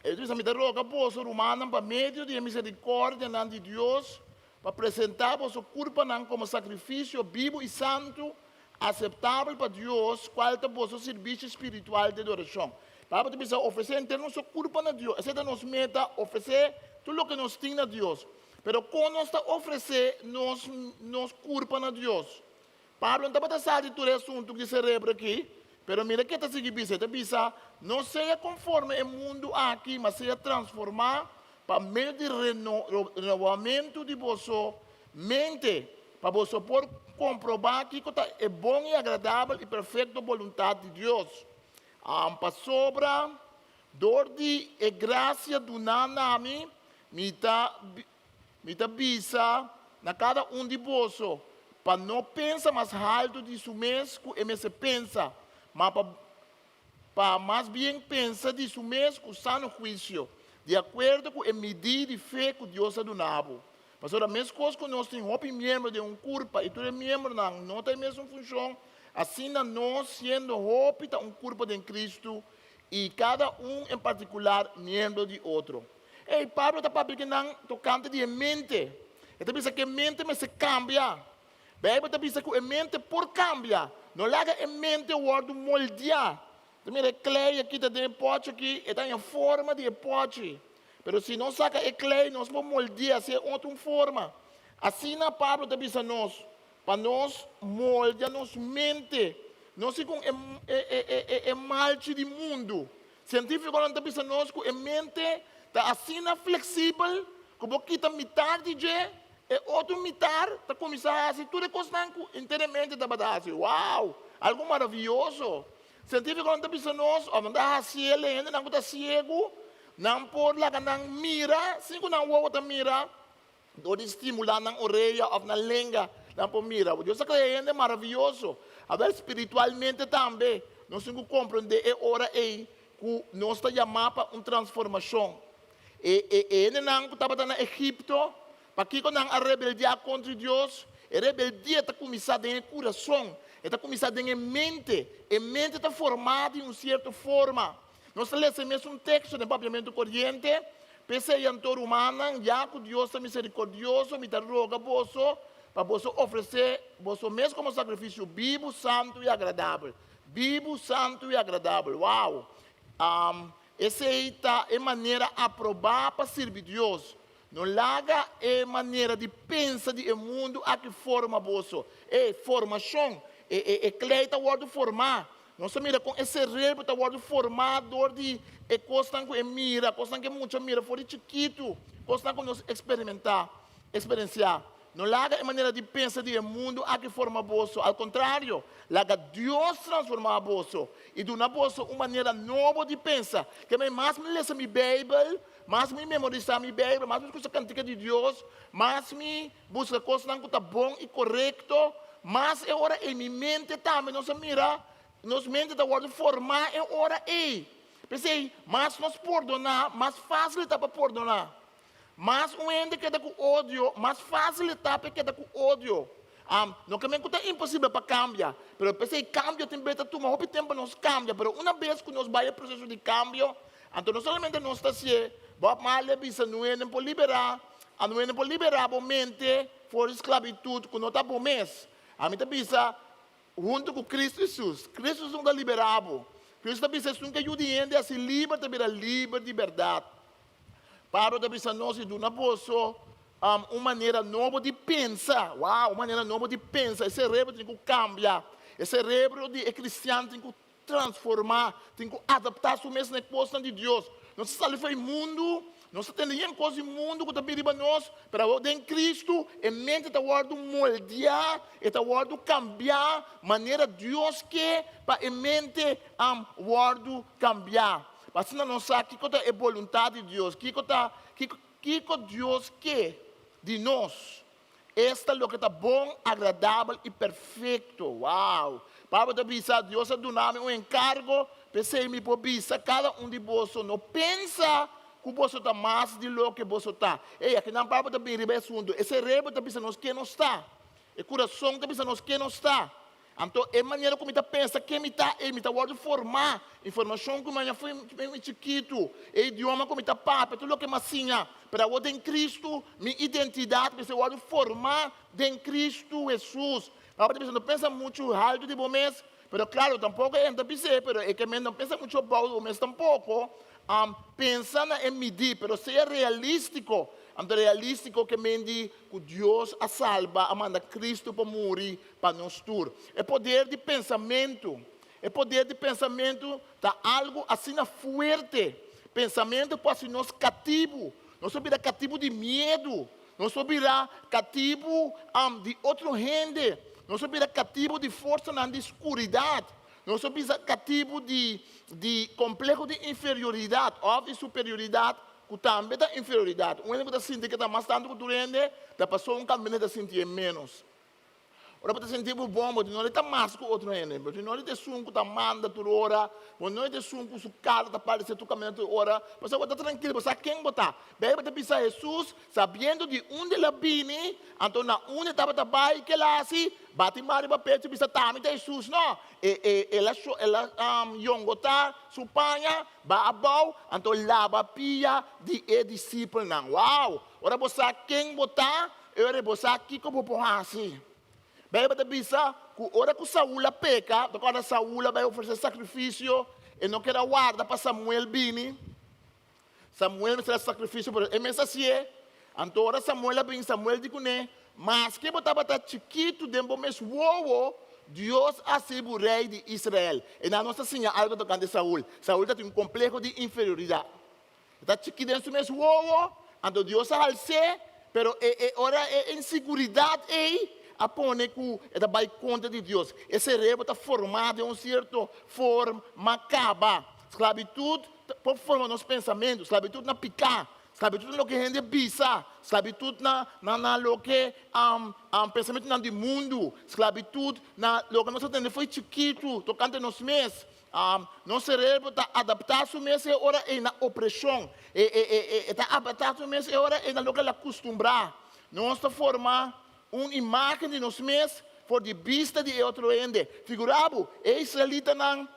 ele diz a mim da roca apóstolo romano para meio de misericórdia de Deus para apresentar vosso corpo como sacrifício vivo e santo aceitável para Deus qual é o vosso serviço espiritual de adoração. Pablo está pensando oferecer em nosso corpo a Deus, essa é a nossa meta, oferecer tudo o que nós temos a Deus. Pero quando nós está oferecer nosso corpo a Deus, Pablo não está passando de todo o assunto de cerebro aqui, pero mira que está seguindo, está pensando, não seja conforme o mundo aqui, mas seja transformar para meio de renovamento de vossa mente, para você poder comprovar que é bom e agradável e perfeita vontade de Deus. Para sobra, dor de graça do nami, me está bisa na cada de vós, para não pensar mais alto de si mesmo e me se pensa, mas para mais bem pensar de si mesmo com sano juízo, de acordo com a medida de fé que Deus ha donado. Mas a mesma coisa que nós temos um membro de um corpo e todo membro não tem a mesma função, assim nós sendo um corpo de Cristo e cada um em particular membro de outro. E Pablo está falando tocante de mente. Ele pensa que a mente se cambia. A Bíblia pensa que a mente por cambia. Não larga a mente o word moldear. Também é clay aqui, tem pote aqui, está em forma de pote. Mas se não saca a clay, nós vamos moldear, se é outra forma. Assim na Pablo está pensando nós, para nós moldear nossa mente. Nós se com é malte do mundo. Científico não está pensando nós que a mente está assim flexível, como que está metade de e outro metade está começando a fazer tudo coisa inteiramente está batendo. Uau! Algo maravilhoso. Científico não está pensando nós, não está ciego ainda, não está cego, não pode lá não mira, se não outra mira, do estimular na orelha ou na língua, não pode mira. Deus está criando é maravilhoso. A ver espiritualmente também, nós temos que compreender é hora aí que nós está chamando para uma transformação. E não estava no Egito, para que quando a rebeldia contra Deus, a rebeldia está começando em coração, está começando em mente, e a mente está formada de uma certa forma. Nós lemos mesmo um texto no papiamento corrente, pensei em toda humana, já que Deus é misericordioso, me roga você, para você oferecer você mesmo como sacrifício vivo, santo e agradável. Vivo, santo e agradável. Uau! Essa é a maneira aprovada para servir Deus. Não larga a maneira de pensar do mundo a que forma você. É formação. É cleita o word formar. Nós mira com esse cérebro o word formador de coisa que mira, coisa que muito mira, fora chiquito, coisa que nós experienciar. Não larga a maneira de pensar do mundo a que forma você. Ao contrário, larga Deus transformar você. E dá você uma maneira nova de pensar. Que mais me leia minha Bíblia, mais me memorizar minha Bíblia, mais me escuta a cantiga de Deus, mais me busca coisas que estão bom e correto, mas é hora em minha mente também. Nós mira, nós mente da hora de formar, é hora aí. Pensei, mas nós perdonar, mais fácil está para perdonar. Mas um ente queda com ódio, mais fácil está para queda com ódio. Não que é impossível para cambiar, mas pensei cambio também está tomando o tempo nós cambia, mas uma vez que nós vai ao processo de cambio, então não somente nós está se, vamos mal bisa não é por liberar, não é por liberar a mente for esclavitud que não está bom mês. A mim está bisa junto com Cristo Jesus, Cristo não está liberado, Cristo está bisa que ajuda a se livre também livre de verdade. Pablo está pensando nós e uma pessoa, uma maneira nova de pensar. Uau, uma maneira nova de pensar. Esse cérebro tem que cambiar. Esse cérebro de cristiano tem que transformar, tem que adaptar-se mesmo na coisa de Deus. Não se sabe foi mundo, não se tem nenhuma coisa do mundo que está pedindo para nós, para em Cristo, a mente está guardando moldear, está guardando cambiar, maneira Deus quer para a mente guardando cambiar. Mas se não sabe o que é a vontade de Deus, o que Deus quer de nós. Esta é o que está bom, agradável e perfeito. Uau! Pablo está dizendo, Deus ha dado um encargo, pensei me por bisa, cada um de vocês não pensa que você está mais de lo que você está. E aqui na Pablo está bem assunto. Esse cérebro está pensando que não está. O coração está pensando que não está. Então, é maneira como está pensa que me está guardando formar informação como eu fui chiquito, idioma como está papo, tudo o que massinha, para o em Cristo, minha identidade, para guardar formar em Cristo Jesus. Não pensa muito alto de bom mês, mas claro, tampouco é ainda pensar, mas é que não pensa muito bom mês tampouco, pensando em medir, mas seja realístico. Então, realístico que mende que Deus a salva, a manda Cristo para morrer para nós todos. É poder de pensamento. É poder de pensamento, está algo assim forte. Pensamento pode ser nós cativo. Nós somos cativo de medo. Nós somos cativo de outro gente. Nós somos cativo de força na escuridade. Nós somos cativo de complexo de inferioridade ou de superioridade. Também da inferioridade. Um que está sentindo que está mais tanto que tu rende, da pessoa um caminho está sentindo menos. ora para sentir bom, mas não está mais com outro ainda, mas não está sunco, está manda tu ora, mas não está sunco, su cara está parecendo tu caminho tu ora, mas você está tranquilo, você quem botar, bem para pensar Jesus, sabendo de onde ela vem, então na onde estava trabalho que ela assim, bate mari para perto, bisa tami de Jesus, não, ela yongota, supanha, ba abau, então lava pia de discípulo não, uau, ora você quem botar, ora você aqui como porra assim. Bem, para bisa, ora que Saúl peca, quando Saúl vai oferecer sacrifício, e não quer guardar para Samuel bini, Samuel vai fazer sacrifício, é mesmo assim, então ora Samuel vem, Samuel diz né, mas que botava tá chiquito dentro mesmo uou, Deus assim o rei de Israel. E na nossa senha algo tocante de Saúl. Saúl tem um complexo de inferioridade. Está chiquito dentro mesmo uou, então Deus alce, pero ora é inseguridade aí. Apone que ela vai conta de Deus. Esse cerebro está formado em uma certa forma macabra. Esclavitud por forma nos pensamentos, esclavitud na picar, esclavitud no que a gente pensa, esclavitud na lo que pensamento do mundo, esclavitud na lo que nós temos foi chiquito, tocante nos meses. Nosso cérebro está adaptado mesmo é hora na opressão, está adaptado mesmo é hora na lo que ele acostumbrar. Nossa forma uma imagem de nós mesmos por de vista de outro ende. Figurado, é israelita não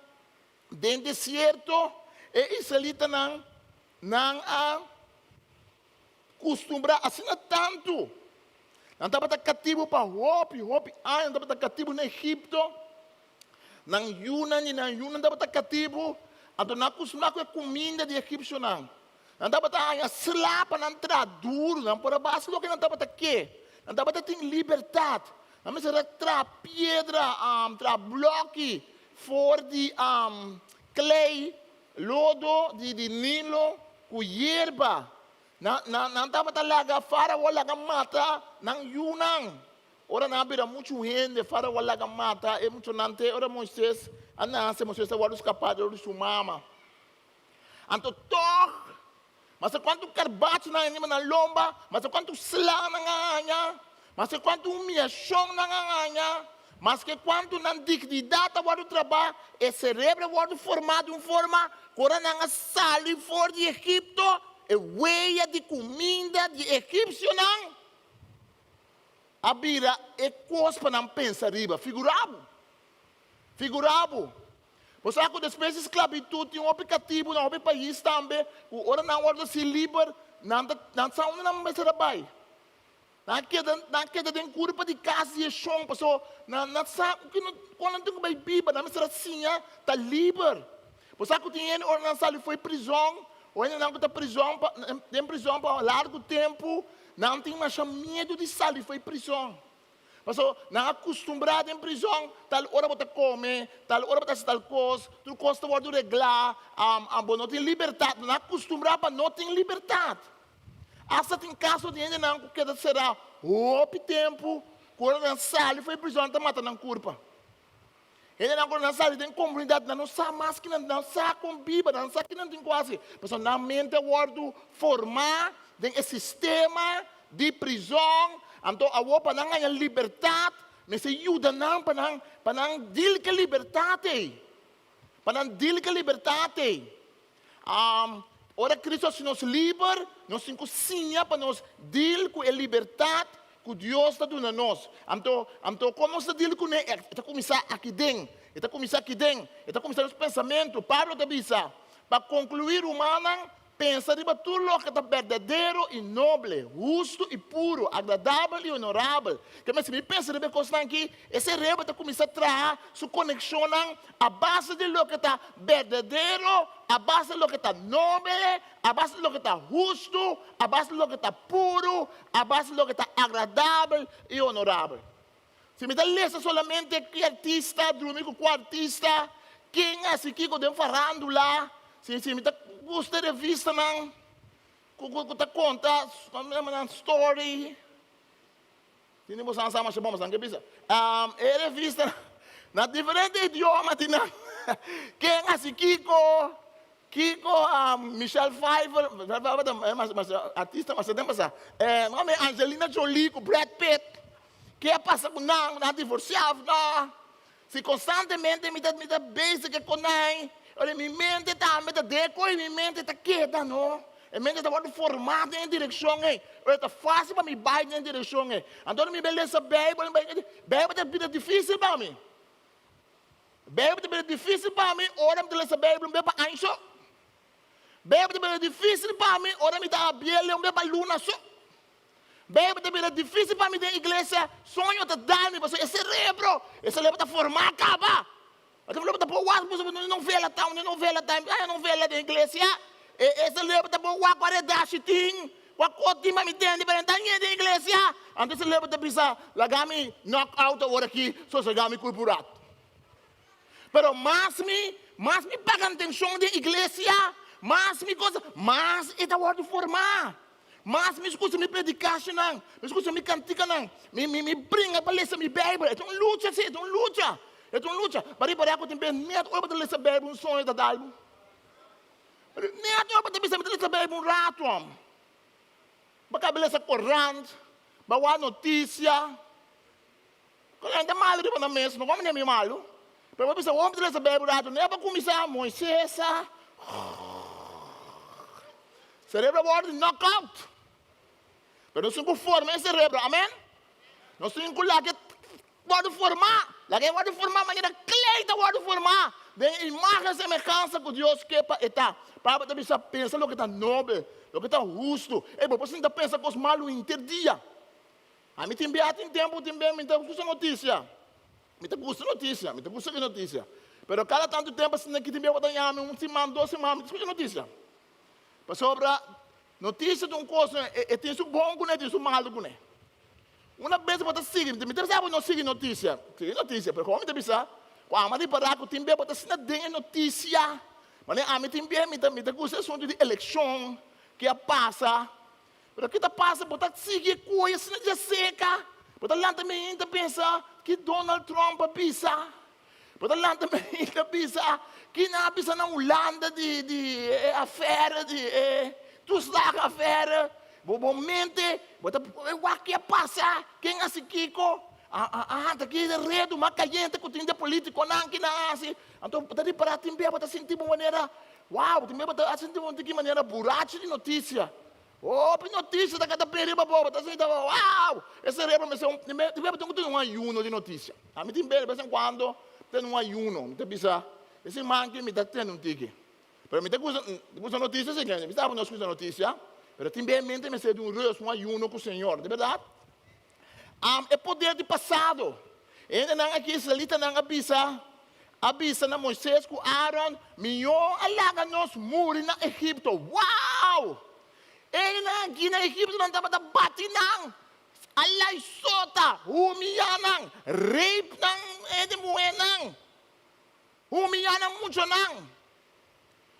dentro do deserto, é israelita não costumbrar assim tanto. Não estava cativo para Hope, não estava cativo no Egipto, não estava cativo, então não acostumar com a comida de egípcio não. Não estava slapa, não duro, não por abaixo do que não estava aqui. Não estava ter liberdade. Não será tra pedra, tra bloque, for de clay, lodo de nilo, com hierba. Não estava laga fara ou laga mata, não yunang. Ora não havia muito gente fara ou laga mata, é muito nante. Ora Moisés, Moisés estava escapado de sua mama. Então toh. Mas quanto carbacho na lomba, mas quanto slá na ganha, mas quanto humilhação na ganha, mas que quanto na dignidade do trabalho, o cérebro é formado em forma, quando na sali fora de Egipto, é hueia de comida de egípcio não. A bira é coisa para não pensar riba, figurado. Você sabe que depois da esclavitud tem um aplicativo no outro país também, o hora não hora se livre, não sabe onde não vai trabalhar. Não queda de culpa de casa e chão, pessoal, não sabe que quando tem que biba, não será assim, está livre. Você sabe que tem hora não sabe foi prisão, ou ainda não está prisão, tem prisão por largo tempo, não tem mais medo de sair, foi prisão. Mas não acostumado em prisão, tal hora você come, tal hora você tal coisa, tu costa você reglar, não tem liberdade, não acostumado para não ter liberdade. Essa tem caso de gente não que será o tempo, quando não sai, foi prisão, está matando a culpa. Ele não sabe, tem comunidade, não sabe mais que não sabe com Bíblia, não sabe que não tem quase. Mas na mente o formar, tem esse sistema de prisão. Então, a Opa não ganha liberdade, mas se ajuda não para não dizer que liberdade. Para não dizer que liberdade. Ora, Cristo se nos livra, nós temos que para nos dizer com a liberdade que Deus está dando a nós. Então, como você diz com ele, está começar aqui dentro. Está começar aqui dentro. Está começar os pensamentos. Pablo te diz, para concluir o humano, pensa de tudo o que é verdadeiro e nobre, justo e puro, agradável e honorável. Que mas se me pensa de coisas aqui, esse reba está começando a trazer sua conexão a base de lo que está verdadeiro, a base de lo que está nobre, a base de lo que está justo, a base de lo que está puro, a base de lo que está agradável e honorável. Se me dá lesa solamente que artista, dormir com artista, quem é esse que eu devo falando lá, se me dá gosta de vista não, que conta uma story, tem você não sabe mais bom, mas não que pensa, é vista na diferente idioma, tem não, quem é esse Kiko, Michelle Pfeiffer, mas artista, mas tem passar, nome Angelina Jolie com Brad Pitt, que passa com não divorciado, não. Se constantemente me dá basic com não, olha, minha mente está, me dá deco e minha mente está quieta, não. A mente está formada em direção, está fácil para me bater em direção. Então, me beleza, Bíblia é difícil para mim. Bíblia é difícil para mim, ora me beleza, Bíblia para anjo. Bíblia é difícil para mim, ora me dá a biela, para luna só. Bíblia é difícil para mim na igreja, sonho está dando, mas esse cerebro está formado, acaba. Até falou, está por não vê ela, não vê ela, não vê ela na igreja. Esse livro está bom, agora é da chiting, o acote me entende, para entrar na igreja. Então esse livro está pensando, lagami knockout agora aqui, só lagami corporado. Pero mais me pagam atenção da igreja, mais é da hora de formar. Mas me escuta me predicar, não. Me escuta me cantar, não. Me brinca para ler a minha Bíblia. É uma luta, sim, é uma luta. É uma luta. Para eu tenho medo, eu vou ler a Bíblia, um sonho da Dalmo. Nem eu vou ter ler a Bíblia, um rato, homem. Para ler a corrente, para a notícia. Ainda mal, eu não mesa, não como nem malo. Para eu pensar, vamos ler a Bíblia, um rato. Nem para começar, Moisés. Cerebro pode knockout. Pero nós temos que formar esse cerebro, amém? Nós temos que pode formar. Lá que pode formar de maneira clara, pode formar. De imagem e semelhança que Deus quer para estar. Para você pensar no que está nobre, no que está justo. E você ainda pensa com os malos interdia. A mim tem tempo, me gusta notícia. Me gusta notícia. Pero cada tanto tempo, assim, que tem que botar uma semana, 2 semanas, me escuta notícia. Para sobre notícia de uma coisa, tem isso bom com tem isso mal com uma vez você sigue, me sabe não sigue notícia, porque como me pensa, quando a mãe para que tem bem você se não notícia, mas a mim tem bem me gosta assunto de eleição que passa, porque que passa você sigue coisa se não seca, você lá também ainda pensa que Donald Trump pisa, você lá também ainda pensa que na pisa na Holanda de affaire de tu está a affaire, momento, o que passa, quem é esse Kiko? Aqui é redo, mas caliente, que tem de político, não, que não assim. Então, para para timber, para sentir uma maneira, uau, timber para sentir uma maneira buracha de notícia. Oh, notícia da cada perigo, boba, tá sentindo, uau, esse cerebro me são, timber tem um ayuno de notícia. A mim timber, de vez em quando, tem um ayuno, me pensa, esse man que me está tendo um tique. Pero me gusta notícia, sim, me estava não escuta notícia, pero também me sei de um reus, um ayuno com o Senhor, de verdade. É poder de passado. Ainda não aqui, Israelita não avisa na Moisés com Aaron, melhor alaga nós muri na Egipto. Uau! Ele não aqui na Egipto não estava batendo não. Alay sota, humilhar não, rape não, é de moer não, humilhar não muito não.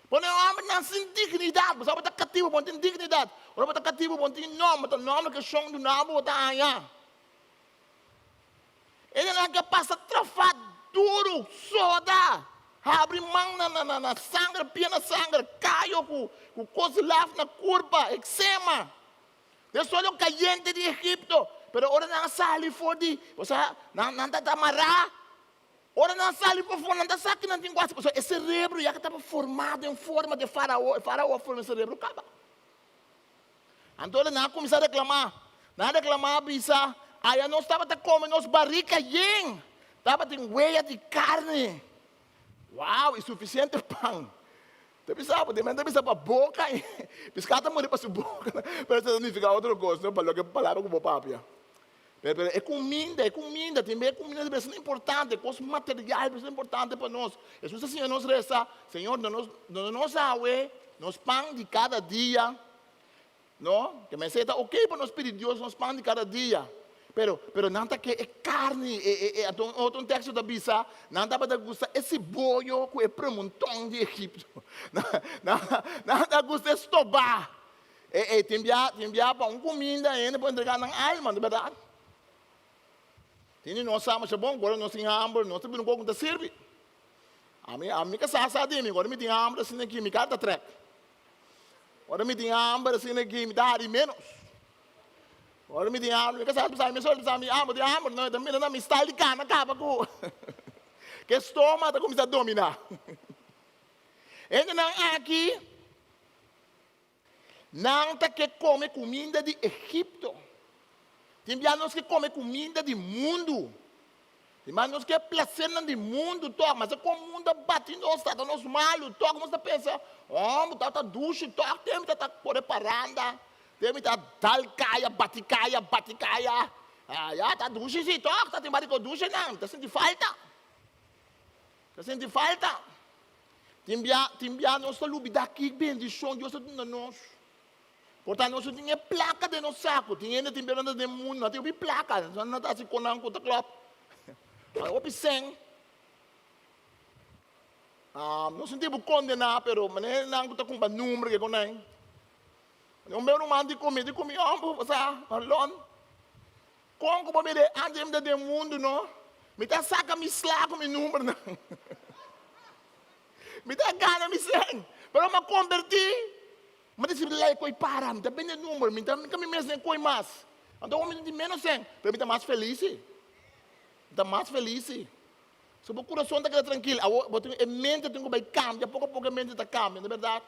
Quando o homem não tem dignidade, você está cativo, não tem dignidade. Você está cativo, não tem nome que chama do nome, você está aí. Ele não quer passar trafado, duro, soda, abre mão na sangue, pia na sangue, caio com coisa lá na curva, eczema. Deus olha o caliente de Egipto, pero ora não sai fora de, você não está amarrar. Ora não sai para fora, não está saindo, não tem quase. Esse cerebro já estava formado em forma de faraó, forma de cerebro, acaba. Então ele não começou a reclamar, bisa, aí nós estava comendo nos barricas, estava tem hueia de carne. Uau, é suficiente pão. Você pensava, para a boca, piscata morrer para a boca, para isso significa outra coisa, não para que palavra como papia. É comida, também é comida de bastante importante, coisas materiais bastante importantes para nós. Jesus assim, nós reza, Senhor, nós sabe, nos pão de cada dia, não? Que me está ok para nós pedir Deus, nos pão de cada dia. Pero não está que é carne, outro texto da Bíblia, não dá para gostar esse boio que é premontão de Egito, não dá gostar estobar, tem enviar para uma comida ainda para entregar na alma, de verdade. Tem nós sabemos é bom, agora nós temos hambre, nós temos um pouco de servir. A mim que sabe, agora me tem hambre assim aqui, me cada trek. Agora me tem hambre assim aqui, me dá menos. Ora me diamo, che sai, mi soldi mi amo, diamo, noi da me mi sta lì cana capa ku. Che stoma comincia a dominar. E não aqui, não tá que come comida de Egipto. Tem nós que come comida do mundo. Tem nós que é prazer do mundo, mas é como o mundo bate nós, tá nos malos, mas tá pensa, tá duche, tem que tá preparando, tem que tá talcaia, baticaia, já tá duche, sim, tá tem batico duche não, tá sentindo falta. Tá sentindo falta. Tem nós tá lubida aqui, bendição, Deus tá dando nós. Portanto, nós temos placa de nosso saco, tem beirando do mundo, não tem placa, não tá se conando, tá claro. Eu pensei, não sentimos condenar, pero maneira não está com o número que conhece. O meu irmão de comer, Marlon, como para me dizer, antes de do mundo, não? Me dá saca, me slaga o meu número, não? Me dá gana, me sem. Pero eu me converti, mas disse, lá é coi para, me dá bem o número, me dá mesmo nem coi mais. Então, eu me dá menos sem, pero me dá mais feliz. Está mais feliz. Se o coração está tranquilo, a mente tem que cambiar, pouco a pouco a mente está cambiando, não é verdade?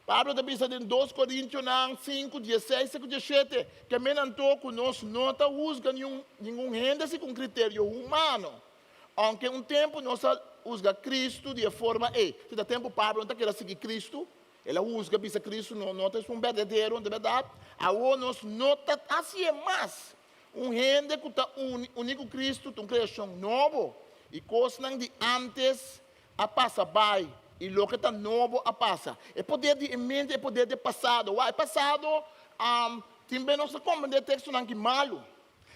Pablo também diz em 2 Coríntios 5, 16 e 17, que a mente conosco não está usando nenhum renda com critério humano. Aunque tempo nós usa Cristo de forma se dá tempo Pablo não está querendo seguir Cristo, ele usa Cristo, não é verdadeiro, não é verdade? Agora nós não está assim mais. Rende que está único Cristo, uma criação nova. E coisas de antes a passa vai. E o que está novo a passa. É poder de mente, é poder de passado. O passado, também nós compreendemos texto não que malo.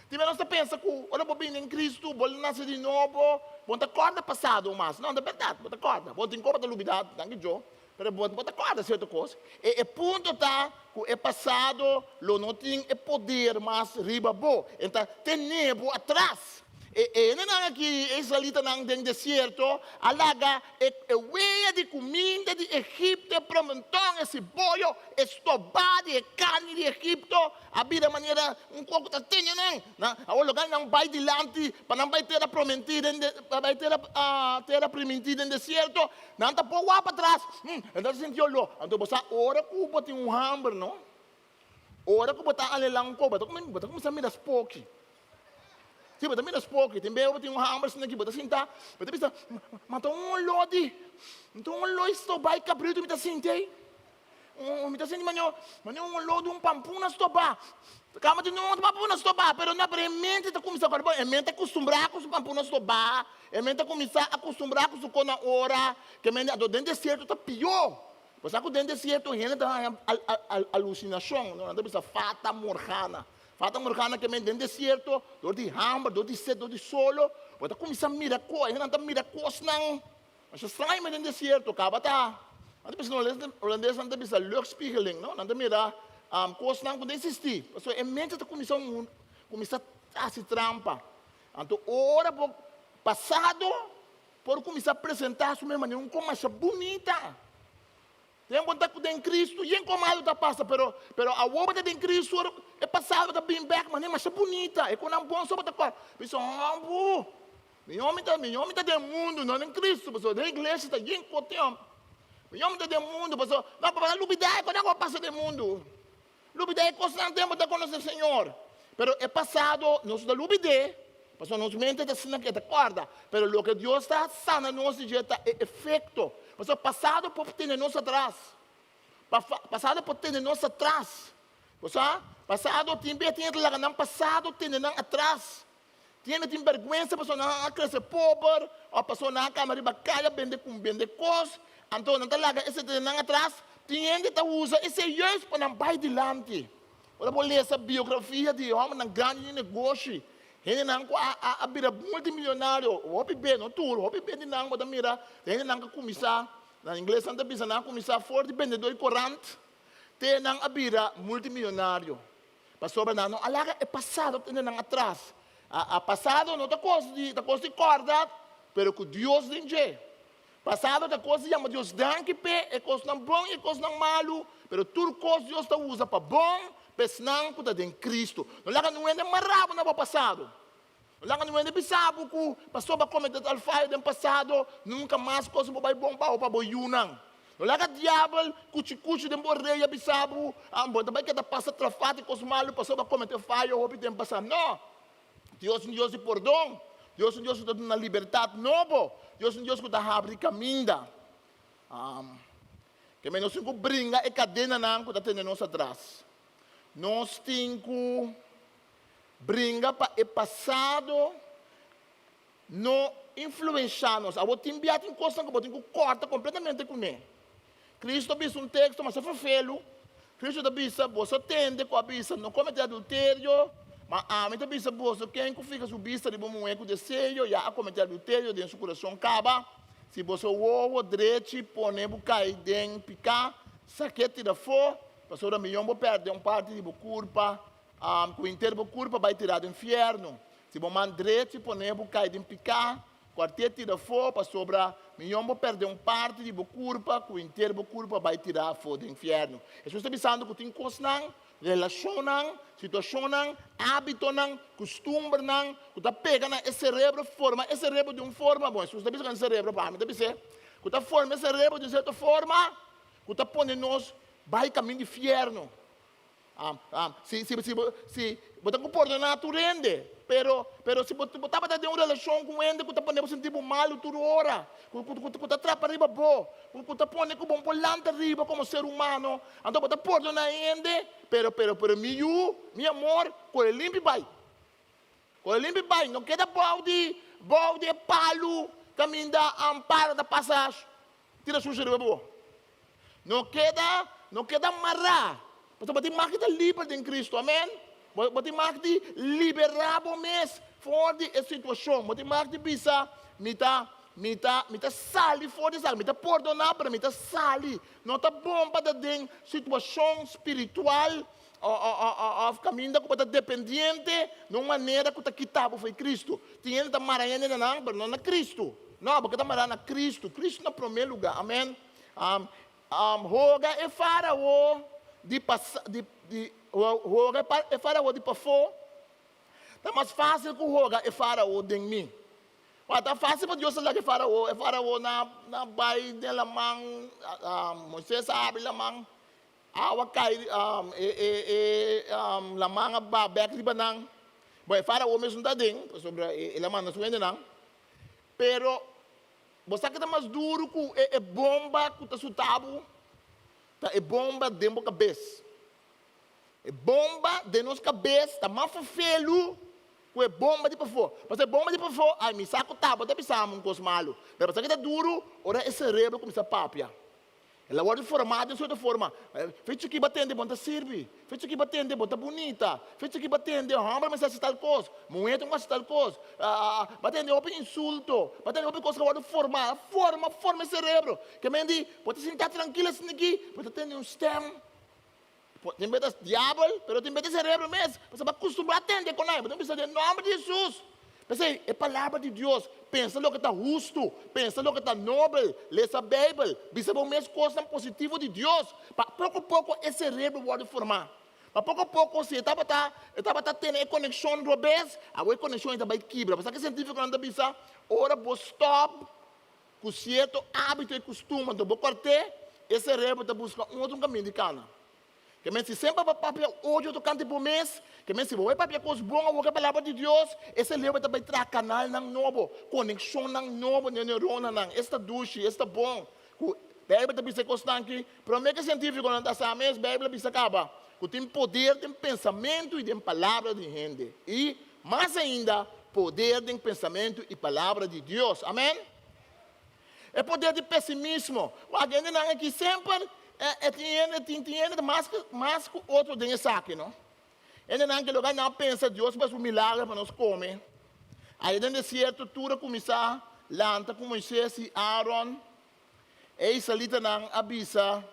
Também nós pensamos que, olha, vou vir em Cristo, vou nascer de novo, vou te acordar passado, mas não, é verdade, vou te acordar. Vou te encontrar da lubidade, não que eu. Pero vou te acordar certa coisa. E ponto está que é passado, não tem poder mais riba bom. Então, tem nebo atrás. Não aqui, israelita não tem deserto, alaga, veia de comida de Egipto, promontão, esse bolho, estobado, carne de Egipto, a vida maneira, pouco tá tendo, não? O lugar não vai dilante, para não vai ter a prometida, vai ter a prometida em deserto, não tá por lá para trás. Então, sentiu lo, então você ora que você tem hambre, não? Ora que você está alelang ko, você começa a mirar pouco. Sim, mas também nas poucas, tem hambre aqui, mas tá, mas pensa, mas tá lodi, então lodi estou vai cabrito, me tá sentei, me tá sentindo, mas lodi pampuna estou ba, calma de não pampuna estou ba, pero na mente tá começando agora, a mente acostumbrar com os pampuna estou ba, a mente começar a acostumbrar com o na hora, que a mente do dentro deserto tá pior, você com dentro deserto ainda tá alucinação, não pensa fata morgana. Fata morgana que dentro do deserto, dor de hambre, dor de sede, dor de solo, você começa a mirar coisas, não está mirar coisas não. Mas você sai dentro do deserto, acaba tá. Não tem pessoa holandês, não tem pessoa luchtspiegeling, não tem mirar coisas não quando existir. Porque a mente está começando a se trampa. Então, ora passado, por começar a apresentar a sua maneira, uma coisa bonita. Tem contato com Cristo, e em comado está passa, pero a obra de Cristo é passado, está bem back, mas é bonita, é com um bom sobre a coisa. Pessoal, meu homem está do mundo, não é Cristo, pessoal, da igreja está bem coteão. Meu homem está do mundo, pessoal, não, para lubidar, quando é que passa do mundo? Lubidar é coisa não tem para conhecer o Senhor, pero é passado, nós da lubidar, pessoal, nossa mente está sendo que acorda, pero o que Deus está sanando, nosso dia é efeito. Mas o passado pode ter nós atrás. Passado pode ter nós atrás. Passado também tem lá não passado tem não atrás. Tem vergonha, a pessoa não cresce pobre, a pessoa não câmara de bacalha, vende coisas. Então não lá esse tem não atrás. Tem que usa esse justo para não vai dilante. Ora vou ler essa biografia de homem na grande negócio. Ele não a vira multimilionário, o bem no tour, o bem de não, mas mira, ele não começar, na inglês não precisa não começar forte vendedor e corrente, tem não a vira multimilionário. Pastor não, alaga é passado, tem não atrás. A passado não tá coisa de corda, pero que Deus tem. Passado da coisa chama Deus danke pe, é coisa não bom e coisa não malo, pero tudo coisa Deus está usa para bom, pesnang kuda den Cristo. Não lá não é marabo na passado. Não lá não é bisabo que passou para comer de alfaia do passado, nunca mais coisa vai bom para boiunang. Não lá diabo cuchi de borreia bisabo, bota vai que da passa trafate coisa malo, passou para comer de alfaia ou tem passado. Não. Deus de perdão. Deus que dá uma liberdade nova. Deus que dá abre caminho. Que menos que brinca e cadena não que está tendo nós atrás. Nós temos que brincar para o passado não influenciar nós. A botim biat em coisa que botim corta completamente com ele. Cristo disse um texto, mas foi feio. Cristo disse, você tende com a bisa, não comete adultério. Mas a mim também sabe quem que fica subista de bom eco de seio já a cometer adultério dentro do seu coração acaba se você o direito põe bucai dentro picar saquete da fo passou da milhão vou perder parte de culpa com o inteiro culpa vai tirar do inferno se você man direito põe bucai dentro picar quartete da fo passou da milhão vou perder parte de culpa com o inteiro culpa vai tirar fo do inferno isso está pensando que tem coisa relação, situação, hábito, costume, que está pegando esse cérebro, forma esse cérebro de uma forma, bom, se você está pensando no cérebro, para mim, que está formando esse cérebro de certa forma, que está pondo nós, vai caminho de inferno. Se você coordenar, tu rende, pero se você está tendo uma relação com ele, que está pondo sentir mal toda hora, que está atrapalhando riba bom, que está pondo com bom polante riba como ser humano, então você coordenar ele, pero meu amor, com ele limpo vai. Com ele limpo vai, não queda balde, palo, caminho da amparo da passagem, tira suja riba bom. Não queda amarrar. Você pode marcar livre em Cristo, amém? Você marcar liberar o mês fora da situação. Você marcar bisa, mita sali fora da mita perdonar para mita sali. Não está bom para dar situação espiritual, caminho que está dependente, de uma maneira que está quitado foi Cristo. Tinha que estar marando não na Cristo. Não, porque está marando na Cristo. Cristo no primeiro lugar, amém? Roga e faraó. Roga é faraó de pafô. Está mais fácil que o roga é faraó de mim. Está fácil para Deus falar que é faraó na baia dela mão, Moisés abre a mão, água cai, a mão aberta de banang. Bom, é faraó mesmo da dentro, sobre a mão na sua não. Pero, você que está mais duro que é bomba que está sutado. É bomba dentro da cabeça. É bomba dentro da cabeça. Está mais feio que é bomba de para fora. Mas é bomba de para fora. Ai, me saco tá, pode pensar um coisa malo. Mas você que está duro, ora é cérebro começa a papia. Ela vai formar de outra forma. Feito que batendo, bom tá serve. Feito que batendo, bom tá bonita. Feito que batendo, hambra mas essa tal coisa. Moeda mas tal coisa. Batendo open insulto. Batendo open coisa que vai formar. Forma o cérebro. Que mendi, pode sentar tranquilo assim aqui, pode ter um stem. Tem medo de diabo, mas tem medo de cérebro mesmo. Você vai acostumar a atender com ele. Não precisa de nome de Jesus. Pensei, é palavra de Deus. Pensa no que está justo. Pensa no que está nobre. Lê a Bíblia. Pensa no mesmo coisa positiva de Deus. Para pouco a pouco, esse cérebro pode formar. Para pouco a pouco, se estava tendo conexão no vez, a conexão ainda vai quebrar. Mas que científico não pensa, ora, vou stop, com certo hábito e costume, então vou cortar, esse cérebro está buscando um outro caminho de cana. Que se sempre vai papel hoje outro canto por mês, que se vai papel coisa boa, a palavra de Deus, esse livro também traz canal não novo, conexão não novo, neurona não, esta duche, esta bom. A Bíblia também se constante, para mim que científico não está sabendo, a Bíblia bisa acaba, que tem poder, tem pensamento e tem palavra de gente. E mais ainda, poder de pensamento e palavra de Deus. Amém? É poder de pessimismo. O agente não é que sempre tinha mais que outro tem esse aqui, não? Ele não que lugar não pensa Deus faz um milagre para nós comer. Aí dentro desse deserto tudo começar lanta com Moisés e Aaron. E salita não avisa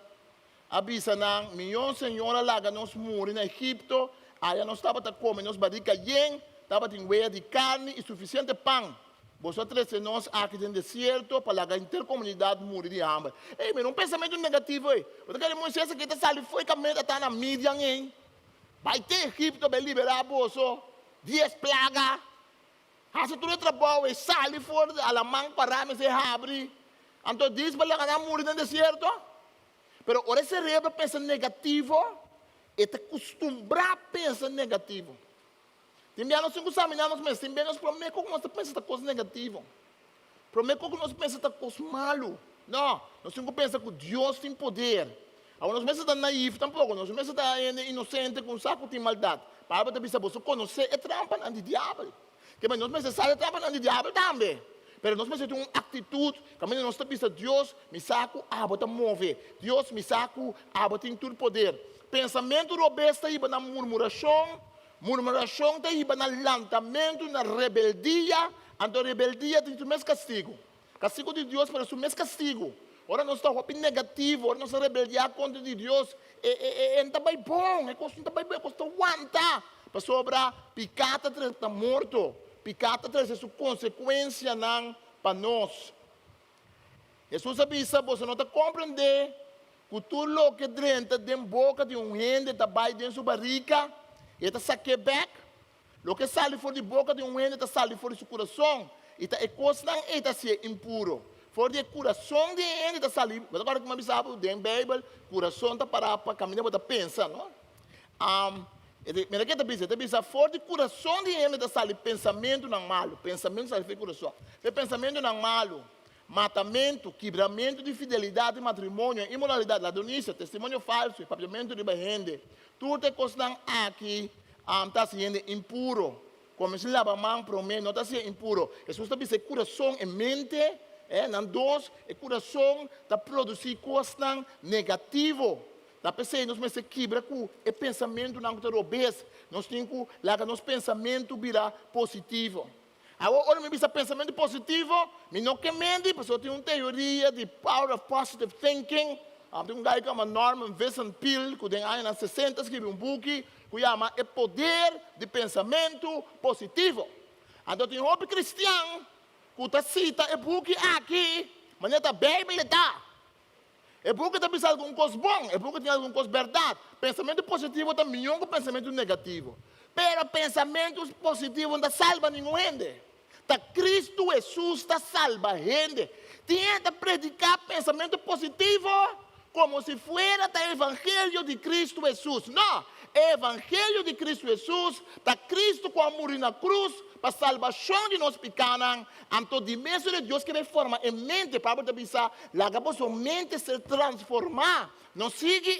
não, minha senhora larga nos muros na Egipto. Aí nós estava a comer, nós badica yen, estava em weia de carne e suficiente pão. Você trouxe nós aqui no deserto para a intercomunidade morrer de hambre. Ei, mas um pensamento negativo aí. Você quer Moisés que está saindo foi que está na mídia, hein? Vai ter Egito para liberar você. 10 plagas. Se tu trabalha e sai fora, a mão para me se abre. Então diz para lá morrer no deserto. Pero ora esse cerebro pensa negativo, e está acostumado a pensar negativo. Também nós não examinamos, mas também nós prometemos que nós pensamos coisa negativa. Prometemos que nós pensamos coisa malo. Não, nós não pensamos que Deus tem poder. Agora nós pensamos naivos tampouco, nós pensamos inocente com saco de maldade. Para você pensar, você conhecer é trampa no diabo. Que nós pensamos que é trampa no diabo também. Mas nós pensamos uma atitude, que nós pensamos, Deus me saco, bota mover. Deus me saco, bota em tudo poder. Pensamento robusto está na murmuração está na lançamento, na rebeldia. Então rebeldia tem o mesmo castigo. Castigo de Deus para o mesmo castigo. Ora nós estamos negativo, ora nós rebeldia contra de Deus. Não está bem bom, não está bem bom, está aguentar. Para sobrar, picata está morto. Picata traz a sua consequência para nós. Jesus avisa, você não está compreendendo que tudo que dentro da boca de gente está bem dentro da sua barriga, e está saque back. O que sai fora de boca de gente está saindo fora do seu coração, e está está se impuro. Fora do coração de gente está saindo. Mas agora como sabe, dentro da Bíblia, o coração está para caminhar para pensar, não? Mas aqui está pensando, fora do coração de ele está saindo pensamento não malo, pensamento sai do coração. Pensamento não malo, matamento, quebramento de fidelidade, matrimônio, imoralidade, ladronícia, testemunho falso, papiamento de gente. Tudo é coisa aqui está sendo impuro. Como se lava a mão para o meio, não está sendo impuro. Jesus está dizendo, coração e mente, não dois, o coração está produzindo coisas negativas. Da pessoa nós se quebra com o pensamento não está obeso. Nós temos que lá que nosso pensamento virar positivo. Agora me diz pensamento positivo, me não queimando, a pessoa tem uma teoria de power of positive thinking. Tem um cara que chama Norman Vincent Peale, que tem anos 60 escreveu um book que chama O Poder de Pensamento Positivo. Então tem um homem cristiano que cita o book aqui, mas a Bíblia está. É porque está pensando alguma coisa bom, é porque tem alguma coisa verdade. Pensamento positivo está melhor que pensamento negativo. Pero pensamento positivo não salva ninguém. Tá Cristo Jesus está salva gente. Tenta predicar pensamento positivo como se fosse o Evangelho de Cristo Jesus. Não, o Evangelho de Cristo Jesus está Cristo com amor na cruz para a salvação de nós pecados. Então, de mesmo de Deus que vai formar a mente para você pensar, lá que a mente se transformar. Não siga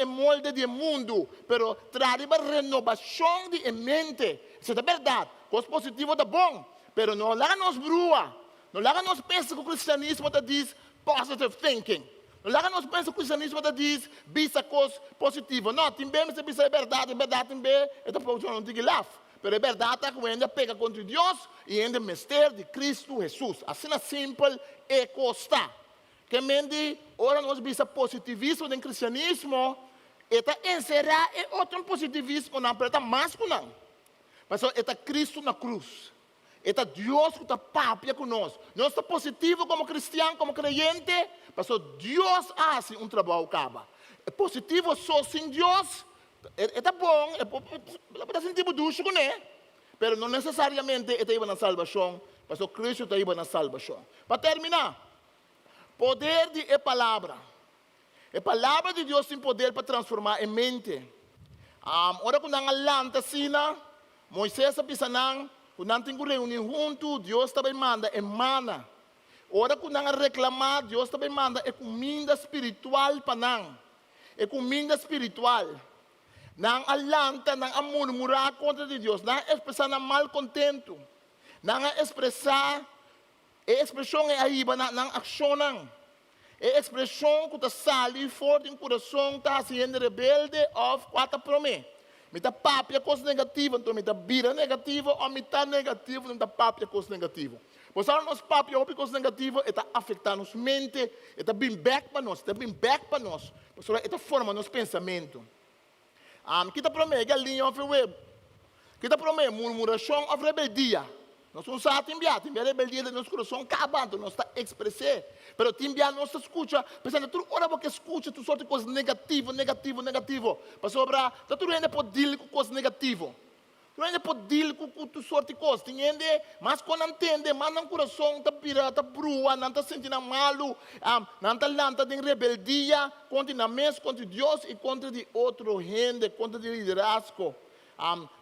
o molde do mundo, mas traz a renovação de mente. Isso é verdade. Coisa positiva é bom, mas não lá nos brua. Não lá nos pensa que o cristianismo diz positive thinking. Não lá nos pensa que o cristianismo diz visa coisa positiva. Não, também se pensa é verdade também, é também não digo lá. Mas é verdade que ainda pega contra Deus e ainda mistério de Cristo Jesus. Assim é simples e custa. Que mente, ora nós visa positivismo no cristianismo, eta encerrar e outro positivismo não, mas está mais que não. Mas está Cristo na cruz. Está Deus que está papia conosco. Nós estamos positivos como cristiano, como crente, mas Deus faz um trabalho acaba. É positivo só sem Deus. É bom, é sentir ducho com ele, mas não necessariamente está indo na salvação, mas Cristo está indo na salvação. Para terminar, poder de palavra. A palavra de Deus tem poder para transformar a mente. Ora quando nós lanta assim, Moisés pensando, quando nós temos reunião junto, Deus também manda mana. Ora quando nós reclamar, Deus também manda comida espiritual para nós. Comida espiritual. Não alanta, não murmurar contra Deus, não expressar mal contento, não expressar, a expressão é aí, não ação não. A expressão que está saindo fora do coração, está sendo rebelde, ou quatro promessas. Me está papia coisa negativa, então me está vira negativa, ou me está negativa, me está papia coisa negativa. Pois agora nós papia coisa negativa, está afetando nossa mente, está bem back para nós, Pois agora está formando nosso pensamento. Kita promete a linha of web. Kita promete murmuração of rebeldia. Nós não sabemos timbiar rebeldia de nosso coração acabando, nós está expressar. Mas timbiar não se escuta, pensando, tu ora porque escuta, tu sorte coisas negativo. Para sobrar, tu ainda pode dealar com coisas negativas. Tu ainda pode dealar com tu sorte de coisas, entende? Mas quando entende, mas no coração está pirata, está brua, não está sentindo malo, não está lanta de rebeldia contra a mesa, contra Deus e contra de outro gente, contra de liderazgo.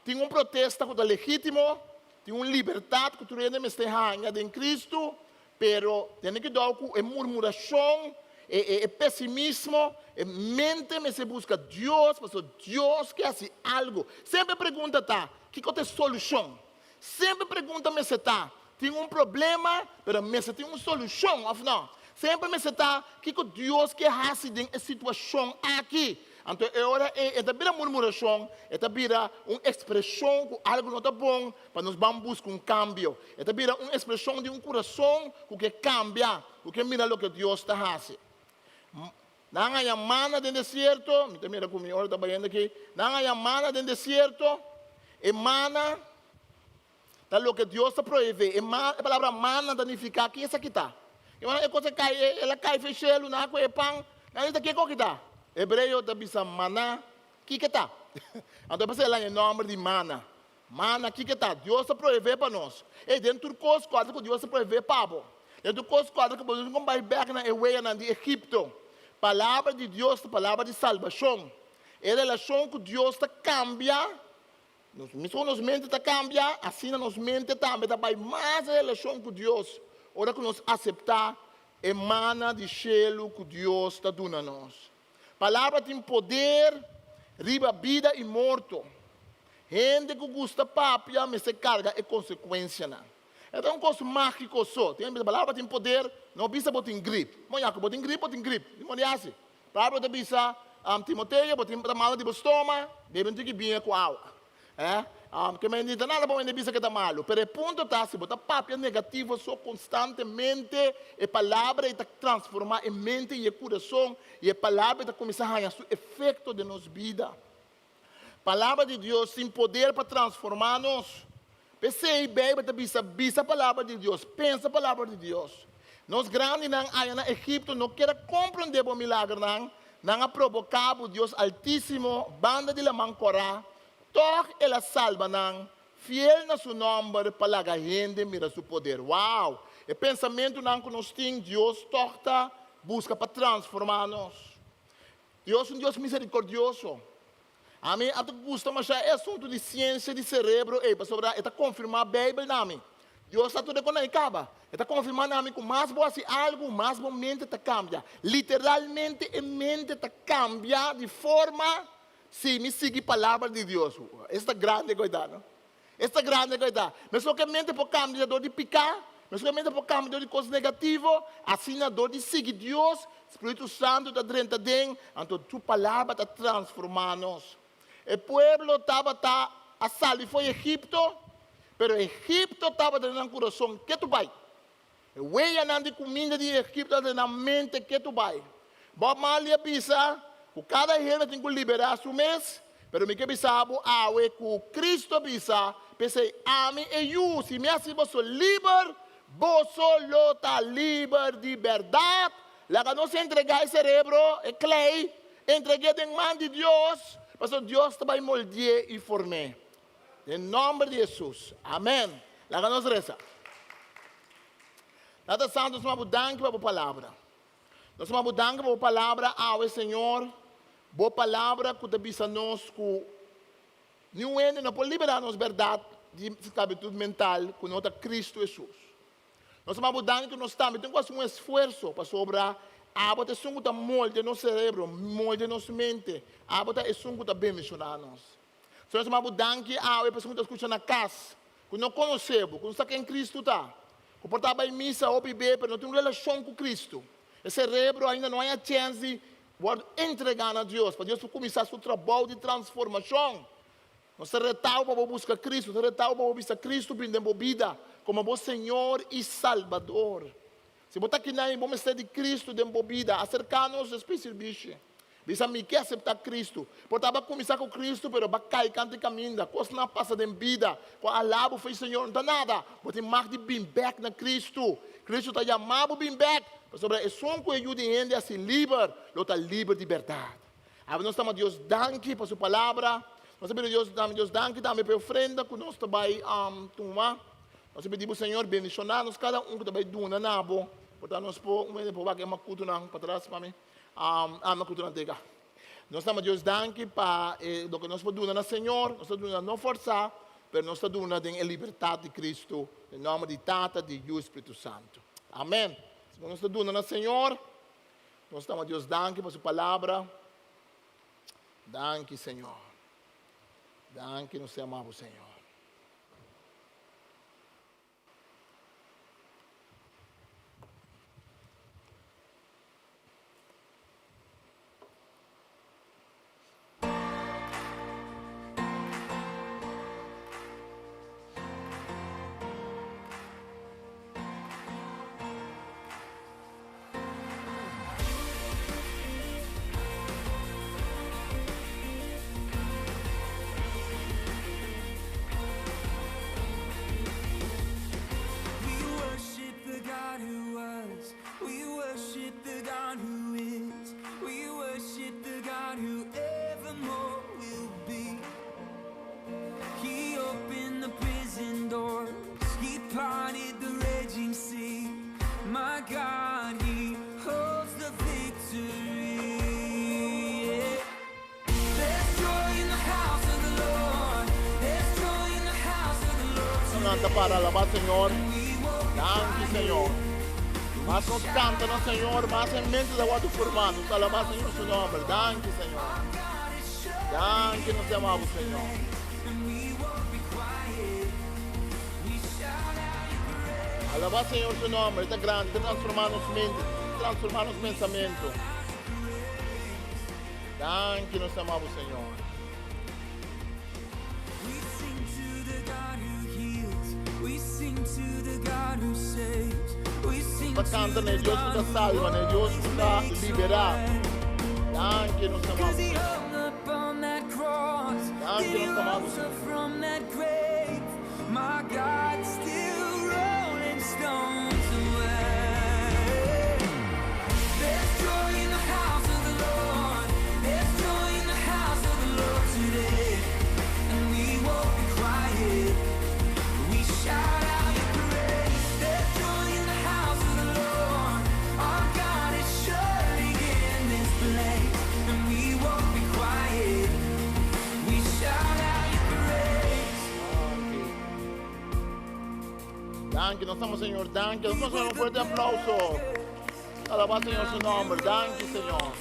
Tem protesto que é legítimo, tem uma liberdade que tu ainda me está ganhando em Cristo, pero tem que dar murmuração, pessimismo, mente me se busca Deus, mas Deus quer fazer algo. Sempre pergunta, que é a solução? Sempre pergunta-me se tem problema, mas se tem uma solução, afinal. Sempre me se que Deus quer fazer em situação aqui. Então, agora, vira murmuração, vira uma expressão que algo não está bom, para nós vamos buscar cambio. Vira uma expressão de coração que cambia, que mira o que Deus está fazendo. Não há mana no deserto, mira comigo, agora está vendo aqui. Não há mana no deserto, mana, é o que Deus está proibindo. A palavra mana significa que essa aqui está. Ela cai fechado, não há pão, não está aqui, que está. Hebreu está dizendo maná, que está? Então, você lá em nome de mana. Mana, que está? Deus está proibindo para nós. E dentro do coisas que Deus está proibindo para nós. Dentro do coisas que Deus não vai ver na Eweia, de Egipto. Palavra de Deus, palavra de salvação. É a relação que Deus está cambia. Nos mente está cambia, assim nos mente também vai mais a relação com Deus. Ora que nós aceitar, emana de cielo que Deus está dando a nós. Palavra tem poder, riba vida e morto. Gente que gosta papia, mas se carga é consequência. Então, um coisa mágico só. Tem a palavra tem poder, não precisa botar em gripe. Mas já que botar em gripe. Não é assim. A palavra tem precisa, Timoteo, botar em mala de estômago, devem ter que vir com água. Que me diz nada bom, ainda precisa que está malo. Pero o ponto está, se botar papia negativa só constantemente, a palavra está transformar em mente e coração, e a palavra está começando a ganhar seu efeito de nossa vida. Palavra de Deus tem poder para transformar-nos. Pensei bem, bisa a palavra de Deus, pensa a palavra de Deus. Nós grandes no Egipto não querem compreender o milagre, não provocar o Deus Altíssimo, banda de la mancorá, toque ela salva, fiel na seu nome, para a gente mira seu poder. Uau! O pensamento que nós temos, Deus torta, busca para transformar-nos. Deus é um Deus misericordioso. A mim, até custa, mas é assunto de ciência de cerebro, para confirmar a Bíblia, Deus está tudo quando acaba. Está confirmando que mais boa se algo, mais boa mente está cambia. Literalmente, a mente está cambia de forma, se me seguir a palavra de Deus. Esta grande coisa, Esta grande coisa. Mas só que a mente pode cambiar dor de picar, mas só que a mente pode cambiar de coisas negativas, assim a dor de seguir Deus, Espírito Santo está dentro, então tua palavra está transformando-nos. O povo estava a salvo, foi Egipto, mas Egipto estava dentro do coração, que tu vai? O weia não de comida de Egipto dentro da mente, que tu vai? Bob Marley avisa, que cada dia tem que liberar seu mês, mas me que avisava, que Cristo avisa, pensei, mim e eu, se me assim você livre, você está livre de verdade, lá que não se entregar o cérebro, é clay, entreguei em mão de Deus, mas Deus vai moldear e formar. Em nome de Jesus. Amém. Lá que nós reza. Nada santo, nós vamos dar para a palavra. Nós vamos dar para a palavra ao Senhor. Boa palavra que te nós que não pode liberar-nos verdade de esclavitud mental que nós Cristo Jesus. Nós vamos dar que nós estamos temos um esforço para sobrar. Abota é um que molde nosso cérebro, molde nossa mente. Abota é um que bem missionar-nos. Se nós vamos dar que a pessoa que está escutando na casa, que não conhecemos, que não sabe quem Cristo está, que portava em missa ou beber, mas não tem uma relação com Cristo. O cérebro ainda não há chance de entregar a Deus, para Deus começar seu trabalho de transformação. Nós retamos para buscar Cristo, nós retamos para buscar Cristo, brindando vida como o Senhor e Salvador. Se botar aqui na vamos ser de Cristo, de vida, acercar-nos a serviço. Bisa me quer aceitar Cristo. Portava começar com Cristo, pero vai cair canto e caminha. Coisa não passa de vida. Com a labo fez Senhor, não dá nada. Você marca de bem back na Cristo. Cristo está chamando bem back. Sobre a som que ajuda ainda a se livre, lo está livre de verdade. Agora nós estamos a Deus danke por sua palavra. Nós pedimos a Deus danke também pela ofrenda que nós também tomar. Nós pedimos Senhor bendicionar-nos cada um que também doa na nabo. Portanto nós podemos uma cultura para trás para mim. Uma cultura antiga. Nós estamos a Deus danke para o que nós podemos na Senhor. Nós estamos não forçar, mas nós estamos a liberdade de Cristo, em nome de Tata, de Deus Espírito Santo. Amém. Nós estamos no Senhor, nós estamos a Deus danke por sua palavra. Danke, Senhor. Danke, nós te amamos, Senhor. Canta para alabar Senhor. Danke, Senhor. Mas nos canta, no Senhor, mas em mente da guarda formada. Nos alabar, Senhor, seu nome. Danke, Senhor. Danke, nos amamos, Senhor. Alabar, Senhor, seu nome. Ele está grande, transformar nos mentes, transformar nos pensamentos. Danke, nos amamos, Senhor. Canta, né? Deus que está salva, né? Deus que está liberar. Danke, nos amamos. Danke, nos amamos. My God, still rolling stones away. There's joy in the house of the Lord. There's joy in the house of the Lord today. And we won't be quiet. We shout out your praise. There's joy in the house of the Lord. Our God is surely in this place. And we won't be quiet. We shout out your praise. Danke, nós estamos, Senhor, danke. Nós vamos um forte aplauso. Alabar, Senhor, seu nome. Danke, Senhor.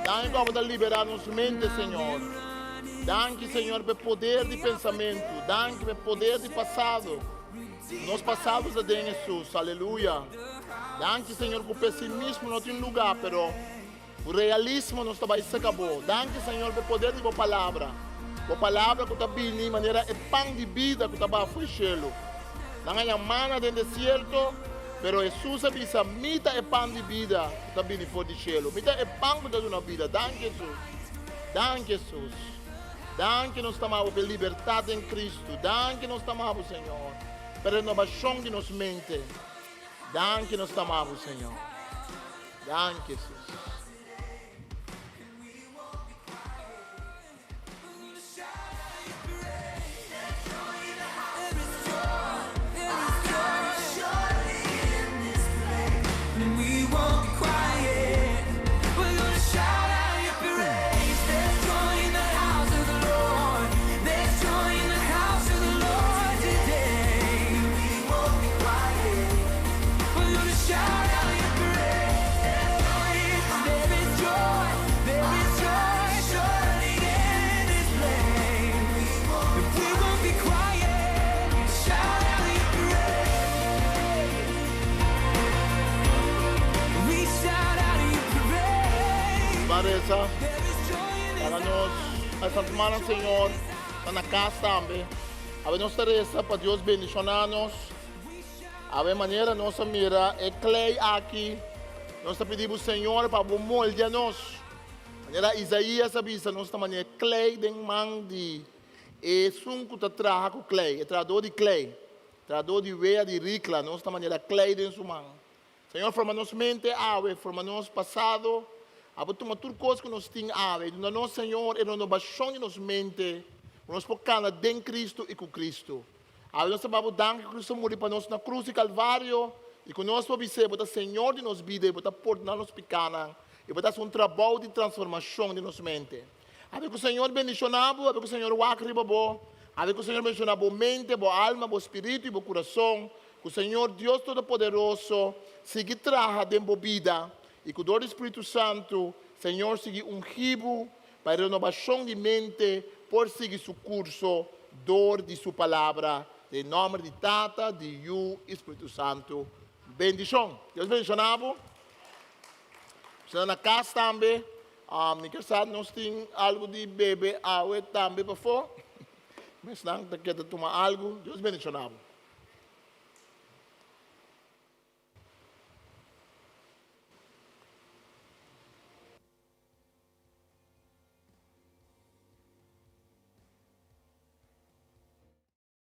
Danke, para liberar nos mente, Senhor. Danke, Senhor, pelo poder de pensamento. Danke pelo poder de passado. Nós passados a Jesus, aleluia. Danke, Senhor, que o pessimismo não tem lugar, pero o realismo não está se acabou. Danke, Senhor, pelo poder de tua palavra. Tua palavra que está vindo de maneira é pão de vida que está foi chelo. Não há mana dentro do deserto, pero Jesus avisa, mita é pão de vida que está vindo fora de chelo. Mita é pão que está dando vida. Danke, Jesus. Danke, Jesus. Danke, nós estamos pela liberdade em Cristo. Danke, nós estamos, Senhor, pela renovação de nossa mente. Danke, nós estamos, Senhor. Danke, Jesus. Para nós, esta semana, Senhor, está na casa também. A nós Teresa, para Deus bendicionar-nos. A maneira nossa mira é clay aqui. Nós te pedimos, Senhor, para moldear-nos. Maneira Isaías avisa, nós estamos maneira clay de mão de sunco te traga com clay, é trador de clay, trador de veia de ricla, nós estamos maneira clay de sua mão. Senhor, forma-nos mente, ave, forma-nos passado, ave toma tudo coisa que nós temos, ave, e nós, Senhor, é renovação de nossa mente, nós podemos dentro de Cristo e com Cristo. Ave, nós estamos dando que Cristo morreu para nós na cruz e Calvário, e com nós observa, o Senhor de nossa vida, e o portar nos pecados, e botar um trabalho de transformação de nossa mente. Ave que o Senhor bendicionava, ave que o Senhor wakriba bo, ave que o Senhor bendicionava a mente, a alma, o espírito e o coração, que o Senhor Deus Todo-Poderoso siga traga dentro da vida, e que o dor do Espírito Santo, Senhor, siga ungido para a renovação de mente, por seguir seu curso, dor de sua palavra, em nome de Tata, de Yu, Espírito Santo. Bendição. Deus bendicionava. Se na casa também, nós temos algo de beber água também para fora. Mas não, daqui a tomar algo, Deus bendicionava.